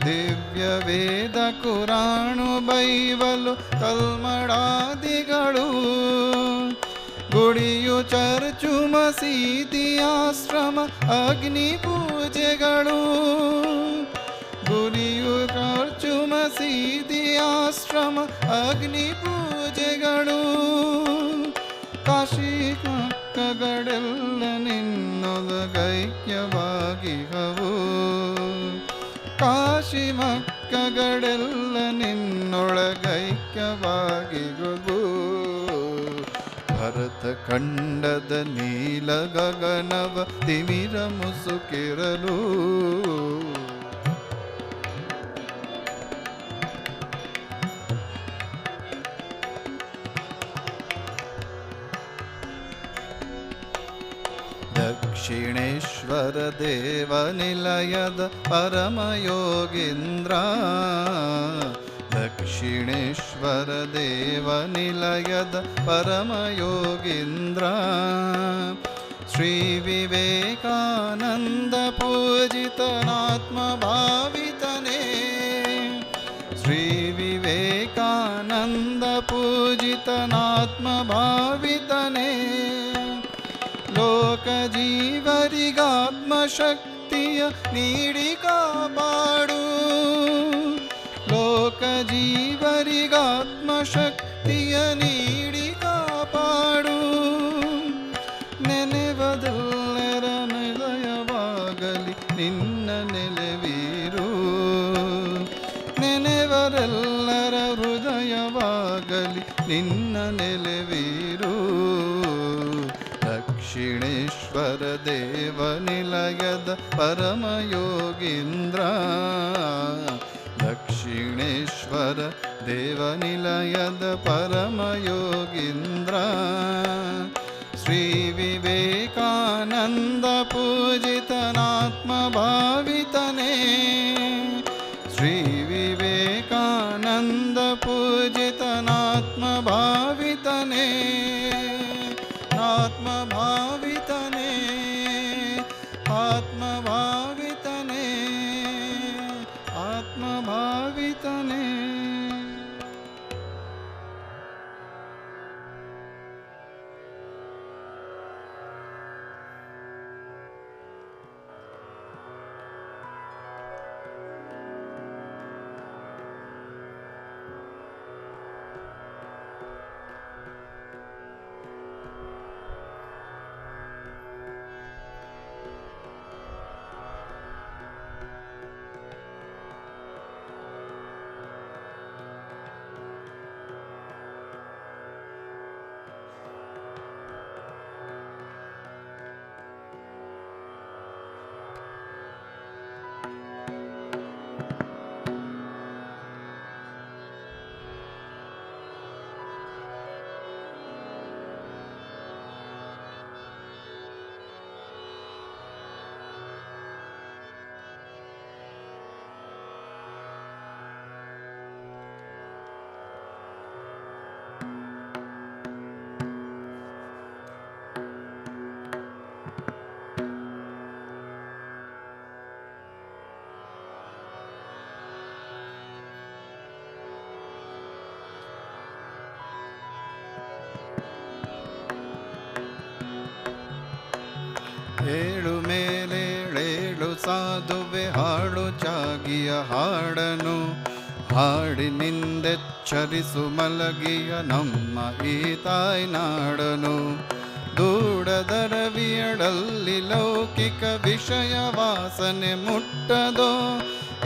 ದಿವ್ಯ ವೇದ ಕುರಾನು ಬೈಬಲು ತಲ್ಮಳಾದಿಗಳು. ಗುಡಿಯು ಚರ್ಚು ಮಸೀದಿ ಆಶ್ರಮ ಅಗ್ನಿ ಪೂಜೆಗಳು. ಗುಡಿಯು ಚರ್ಚು ಮಸೀದಿ ಆಶ್ರಮ ಅಗ್ನಿ ಪೂಜೆಗಳು. ಕಾಶಿ ಮಕ್ಕಗಳೆಲ್ಲ ನಿನ್ನೊಳಗೈಕ್ಯವಾಗಿಹವು. ಕಾಶಿ ಮಕ್ಕಗಳೆಲ್ಲ ನಿನ್ನೊಳಗೈಕ್ಯವಾಗಿಹವು. ಭರತ ಖಂಡದ ನೀಲ ಗಗನವ ತಿಮಿರ ಮುಸುಕಿರಲು. ದಕ್ಷಿಣೇಶ್ವರ ದೇವನಿಲಯದ ಪರಮಯೋಗೀಂದ್ರ. ದಕ್ಷಿಣೇಶ್ವರ ದೇವನಿಲಯದ ಪರಮಯೋಗೀಂದ್ರ. ಶ್ರೀ ವಿವೇಕಾನಂದ ಪೂಜಿತನಾತ್ಮ ಭಾವಿತನೇ. ಶ್ರೀ ವಿವೇಕಾನಂದ ಪೂಜಿತನಾತ್ಮ ಭಾವಿತನೇ. ಲೋಕ ಜೀವರಿಗಾತ್ಮಶಕ್ತಿಯ ನೀಡಿ ಕಾಪಾಡು. ಲೋಕ ಜೀವರಿಗಾತ್ಮಶಕ್ತಿಯ ನೀಡಿ ಕಾಪಾಡು. ನೆನೆವದೆಲ್ಲರ ನಿಲಯವಾಗಲಿ ನಿನ್ನ ನೆಲೆವೀರು. ನೆನೆವರೆಲ್ಲರ ಹೃದಯವಾಗಲಿ ನಿನ್ನ ನೆಲೆವೀರು. ದಕ್ಷಿಣೇಶ್ವರ ದೇವನಿಲಯದ ಪರಮಯೋಗೀಂದ್ರ. ದಕ್ಷಿಣೇಶ್ವರ ದೇವನಿಲಯದ ಪರಮಯೋಗೀಂದ್ರ. ಶ್ರೀ ವಿವೇಕಾನಂದ ಪೂಜಿತನಾತ್ಮ ಭಾವಿತನೇ. ಶ್ರೀ ವಿವೇಕಾನಂದ ಪೂಜಿತನಾತ್ಮ ಭಾವಿತನೇ. ಆತ್ಮ ಭಾವಿತನೇ. ಆತ್ಮ ಭಾವಿತನೇ. ಆತ್ಮ ಭಾವಿತನೇ. ಏಳು ಮೇಲೇಳೇಳು ಸಾಧುವೆ ಹಾಡು ಚಾಗಿಯ ಹಾಡನು ಹಾಡಿನಿಂದೆಚ್ಚರಿಸು ಮಲಗಿಯ ನಮ್ಮ ಈ ತಾಯ್ನಾಡನು. ದೂಡದ ರವಿಯಡಲ್ಲಿ ಲೌಕಿಕ ವಿಷಯ ವಾಸನೆ ಮುಟ್ಟದೋ,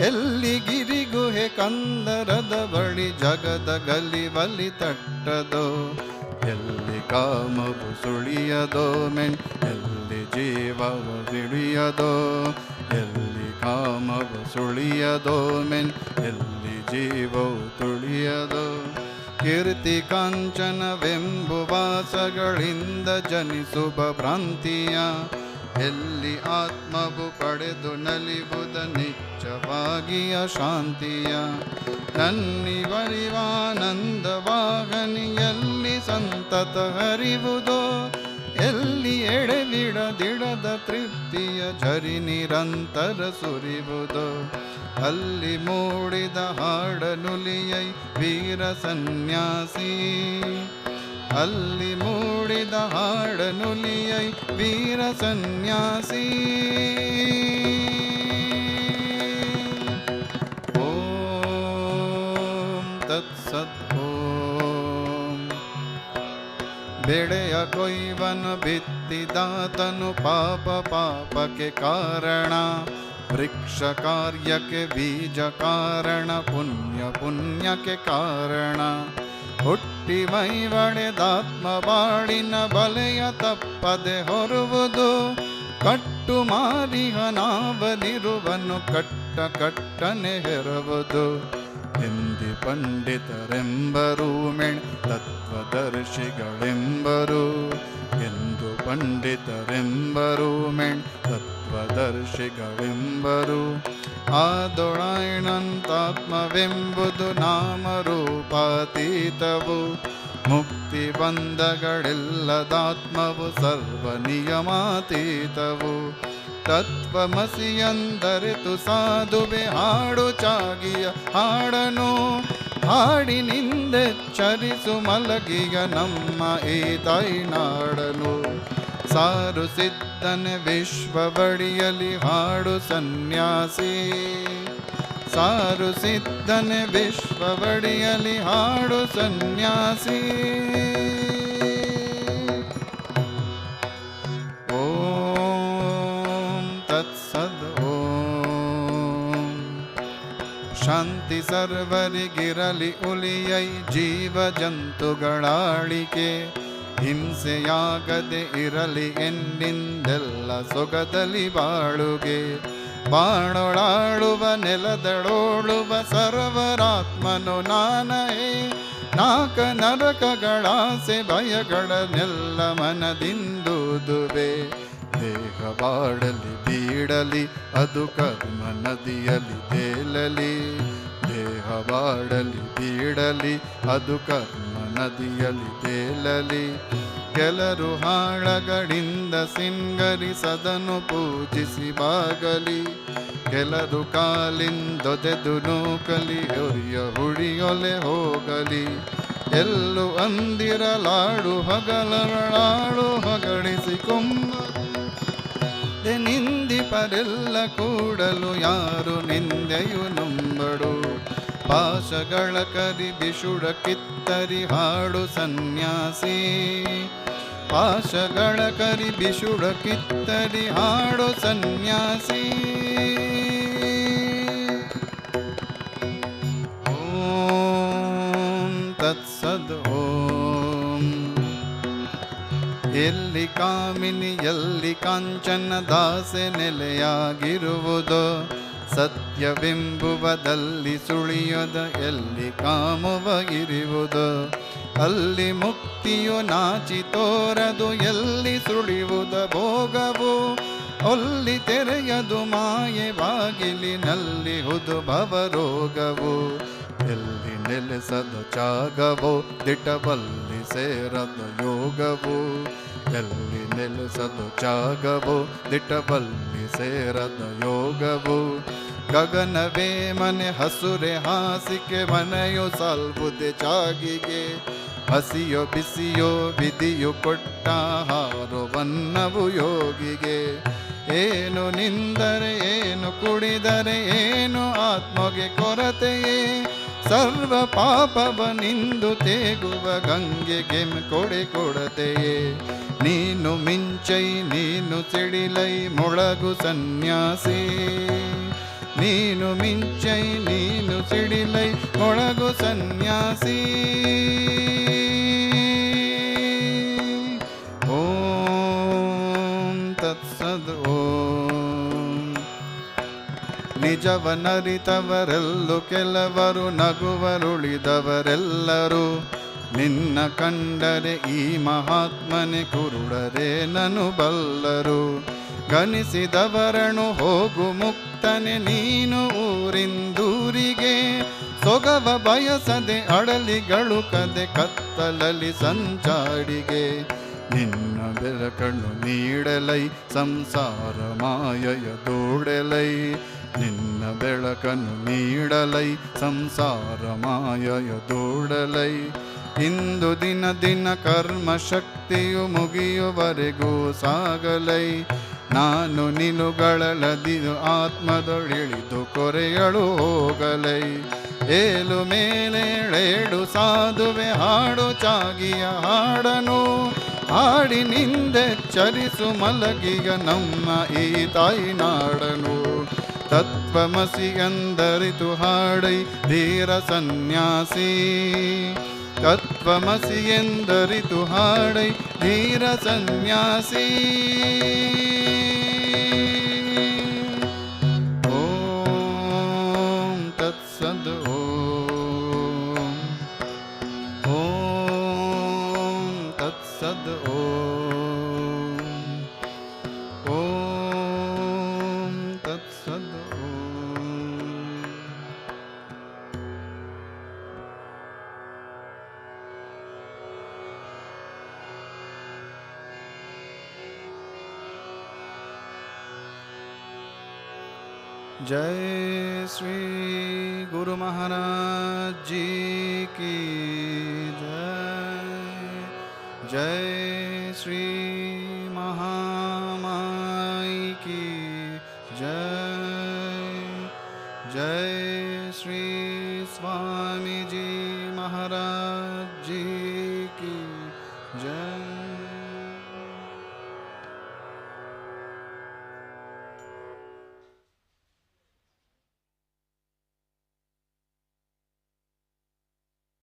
ಎಲ್ಲಿ ಗಿರಿಗುಹೆ ಕಂದರದ ಬಳಿ ಜಗದ ಗಲಿವಲಿ ತಟ್ಟದೋ, ಎಲ್ಲಿ ಕಾಮವು ಸುಳಿಯದೋ ಮೆಣ್ ಎಲ್ಲಿ ಜೀವವು ತಿಳಿಯದೋ, ಎಲ್ಲಿ ಕಾಮವು ಸುಳಿಯದೋ ಮೆನ್ ಎಲ್ಲಿ ಜೀವವು ತುಳಿಯದೋ, ಕೀರ್ತಿ ಕಾಂಚನವೆಂಬುವಾಸಗಳಿಂದ ಜನಿಸುವ ಭ್ರಾಂತಿಯ ಎಲ್ಲಿ ಆತ್ಮವು ಪಡೆದು ನಲಿಬುದ ನಿಜವಾಗಿಯ ಶಾಂತಿಯ, ನನ್ನಿವರಿವಾನಂದವಾಗನಿಯಲ್ಲಿ ಸಂತತ ಹರಿವುದೋ, ಎಲ್ಲಿ ಎಡೆಬಿಡದಿಡದ ತೃಪ್ತಿಯ ಝರಿ ನಿರಂತರ ಸುರಿವುದೋ, ಅಲ್ಲಿ ಮೂಡಿದ ಹಾಡನುಲಿಯೈ ವೀರ ಸನ್ಯಾಸಿ, ಅಲ್ಲಿ ಮೂಡಿದ ಹಾಡನುಲಿಯೈ ವೀರ ಸನ್ಯಾಸಿ. ಓಂ ತತ್ಸತ್. ಓಂ ಬೆಳೆಯ ಕೊಯ್ವನು ಬಿತ್ತಿದಾತನು ಪಾಪ ಪಾಪಕ್ಕೆ ಕಾರಣ, ವೃಕ್ಷ ಕಾರ್ಯಕ್ಕೆ ಬೀಜ ಕಾರಣ, ಪುಣ್ಯ ಪುಣ್ಯಕ್ಕೆ ಕಾರಣ, ಹುಟ್ಟಿ ಮೈ ಒಡೆದಾತ್ಮ ಬಾಳಿನ ಬಲೆಯ ತಪ್ಪದೆ ಹೊರುವುದು, ಕಟ್ಟು ಮಾರಿಹ ನಾವನಿರುವನು ಕಟ್ಟ ಕಟ್ಟನೆ ಹೆರುವುದು, ಎಂದಿ ಪಂಡಿತರೆಂಬರು ಮೆಣ್ ತತ್ವದರ್ಶಿಗಳೆಂಬರು, ಎಂದು ಪಂಡಿತರೆಂಬರು ಮೆಣ್ ತತ್ವದರ್ಶಿಗಳೆಂಬರು, ಆದೊಳಾಯಣಂತಾತ್ಮವೆಂಬುದು ನಾಮರೂಪಾತೀತವು, ಮುಕ್ತಿ ಬಂಧಗಳೆಲ್ಲದಾತ್ಮವು ಸರ್ವ ನಿಯಮಾತೀತವು, ತತ್ವಮಸಿಯಂದರಿತು ಸಾಧುವೆ ಹಾಡು ಚಾಗಿಯ ಹಾಡನು, ಹಾಡಿನಿಂದೆಚ್ಚರಿಸು ಮಲಗಿಯ ನಮ್ಮ ಈ ತಾಯ್ನಾಡನು, ಸಾರು ಸಿದ್ಧನೆ ವಿಶ್ವ ಬಡಿಯಲಿ ಹಾಡು ಸನ್ಯಾಸಿ, ಸಾರು ಸಿದ್ಧನೆ ವಿಶ್ವ ಬಡಿಯಲಿ ಹಾಡು ಸನ್ಯಾಸಿ. ಓಂ ತತ್ಸದ್. ಓಂ ಶಾಂತಿ ಸರ್ವರಿಗಿರಲಿ ಉಲಿಯೈ ಜೀವ ಜಂತುಗಳಾಳಿಕೆ, ಹಿಂಸೆಯಾಗದೆ ಇರಲಿ ಎನ್ನಿಂದೆಲ್ಲ ಸೊಗದಲಿ ಬಾಳುಗೆ, ಬಾಳೊಳಾಳುವ ನೆಲದಳೋಳುವ ಸರ್ವರಾತ್ಮನು ನಾನಹೇ, ನಾಕ ನರಕಗಳಾಸೆ ಭಯಗಳನ್ನೆಲ್ಲ ಮನದಿಂದುದುವೆ, ದೇಹ ಬಾಡಲಿ ಬೀಡಲಿ ಅದು ಕರ್ಮ ನದಿಯಲ್ಲಿ ತೇಲಲಿ, ದೇಹ ಬಾಡಲಿ ಬೀಡಲಿ ಅದು ಕರ್ಮ ನದಿಯಲ್ಲಿ ತೇಲಲಿ, ಕೆಲರು ಹಾಳಗಳಿಂದ ಸಿಂಗರಿಸದನು ಪೂಜಿಸಿ ಬಾಗಲಿ, ಕೆಲರು ಕಾಲಿಂದೊದೆದು ನೂಕಲಿ ಹೊರಿಯ ಹುಡಿಯೊಲೆ ಹೋಗಲಿ, ಎಲ್ಲೂ ಅಂದಿರಲಾಡು ಹಗಲರಳಾಳು ಹೊಗಳಿಸಿ ನಿಂದಿಪರೆಲ್ಲ ಕೂಡಲು ಯಾರು ನಿಂದೆಯು ನಂಬಡು, ಪಾಶಗಳ ಕರಿ ಬಿಷುಡ ಕಿತ್ತರಿ ಹಾಡು ಸನ್ಯಾಸಿ, ಪಾಶಗಳ ಕರಿ ಬಿಷುಡ ಕಿತ್ತರಿ ಹಾಡು ಸನ್ಯಾಸಿ. ಓಂ ತತ್ಸದ್. ಓಂ ಎಲ್ಲಿ ಕಾಮಿನಿ ಎಲ್ಲಿ ಕಾಂಚನ ದಾಸೆ ನೆಲೆಯಾಗಿರುವುದೋ, ಸತ್ಯವೆಂಬುವುದಲ್ಲಿ ಸುಳಿಯದ ಎಲ್ಲಿ ಕಾಮುವ ಇರುವುದು, ಅಲ್ಲಿ ಮುಕ್ತಿಯು ನಾಚಿ ತೋರದು ಎಲ್ಲಿ ಸುಳಿಯುವುದ ಭೋಗವು, ಅಲ್ಲಿ ತೆರೆಯದು ಮಾಯೆ ಬಾಗಿಲಿನಲ್ಲಿ ಹುದು ಭವರೋಗವು, ಎಲ್ಲಿ ನೆಲೆಸದ ಚಾಗವೋ ದಿಟಬಲ್ಲಿ ಸೇರದ ಯೋಗವು, ಎಲ್ಲಿ ನೆಲೆಸದ ಚಾಗವೋ ದಿಟಬಲ್ಲಿ ಸೇರದ ಯೋಗವು, ಗಗನವೇ ಮನೆ ಹಸುರೆ ಹಾಸಿಗೆ ಮನೆಯು ಸಾಲ್ಬುದೆ ಚಾಗಿಗೆ, ಹಸಿಯೋ ಬಿಸಿಯೋ ವಿಧಿಯು ಕೊಟ್ಟ ಆಹಾರವನ್ನವು ಯೋಗಿಗೆ, ಏನು ನಿಂದರೆ ಏನು ಕುಡಿದರೆ ಏನು ಆತ್ಮಗೆ ಕೊರತೆಯೇ, ಸರ್ವ ಪಾಪವನಿಂದು ತೇಗುವ ಗಂಗೆಗೆ ಕೊಡೆ ಕೊಡತೆಯೇ, ನೀನು ಮಿಂಚೈ ನೀನು ಸಿಡಿಲೈ ಮೊಳಗು ಸನ್ಯಾಸಿ. ನೀನು ಮಿಂಚೈ ನೀನು ಸಿಡಿಲೈ ಮೊಳಗು ಸನ್ಯಾಸಿ. ಓಂ ತತ್ಸದ್ ಓಂ. ನಿಜವನರಿತವರೆಲ್ಲೂ ಕೆಲವರು ನಗುವರುಳಿದವರೆಲ್ಲರೂ ನಿನ್ನ ಕಂಡರೆ ಈ ಮಹಾತ್ಮನೆ ಕುರುಡರೆ ನನು ಬಲ್ಲರು. ಗಣಿಸಿದವರನು ಹೋಗು ಮುಕ್ತನೆ ನೀನು ಊರಿಂದೂರಿಗೆ. ಸೊಗವ ಬಯಸದೆ ಅಡಲಿಗಳು ಕದೆ ಕತ್ತಲಲಿ ಸಂಚಾಡಿಗೆ. ನಿನ್ನ ಬೆಳಕನ್ನು ನೀಡಲೈ ಸಂಸಾರ ಮಾಯೆಯ ದೂಡಲೈ. ನಿನ್ನ ಬೆಳಕನ್ನು ನೀಡಲೈ ಸಂಸಾರ ಮಾಯೆಯ ದೂಡಲೈ. ಇಂದು ದಿನ ದಿನ ಕರ್ಮ ಶಕ್ತಿಯು ಮುಗಿಯುವರೆಗೂ ಸಾಗಲೈ. ನಾನು ನಿಲುಗಳದಿದು ಆತ್ಮದೊಳಿಳಿದು ಕೊರೆಯಳು ಹೋಗಲೈ. ಏಳು ಮೇಲೇಳೇಳು ಸಾಧುವೆ ಹಾಡು ಚಾಗಿಯ ಹಾಡನು. ಹಾಡಿನಿಂದೆ ಚರಿಸು ಮಲಗಿಗ ನಮ್ಮ ಈ ತಾಯಿ ನಾಡನು. ತತ್ವಮಸಿ ಎಂದರಿತು ಹಾಡೈ ಧೀರ ಸನ್ಯಾಸಿ. ತತ್ವಮಸಿ ಎಂದರಿತು ಹಾಡೈ ಧೀರ ಸನ್ಯಾಸಿ. ಓಂ ತತ್ಸದ್ ಓಂ. ಓಂ ತತ್ಸದ್ ಓಂ. ಓಂ ತತ್ಸದ್ ಓಂ. जय श्री गुरु महाराज जी की जय. जय श्री महामाई की जय. जय श्री स्वामी जी महाराज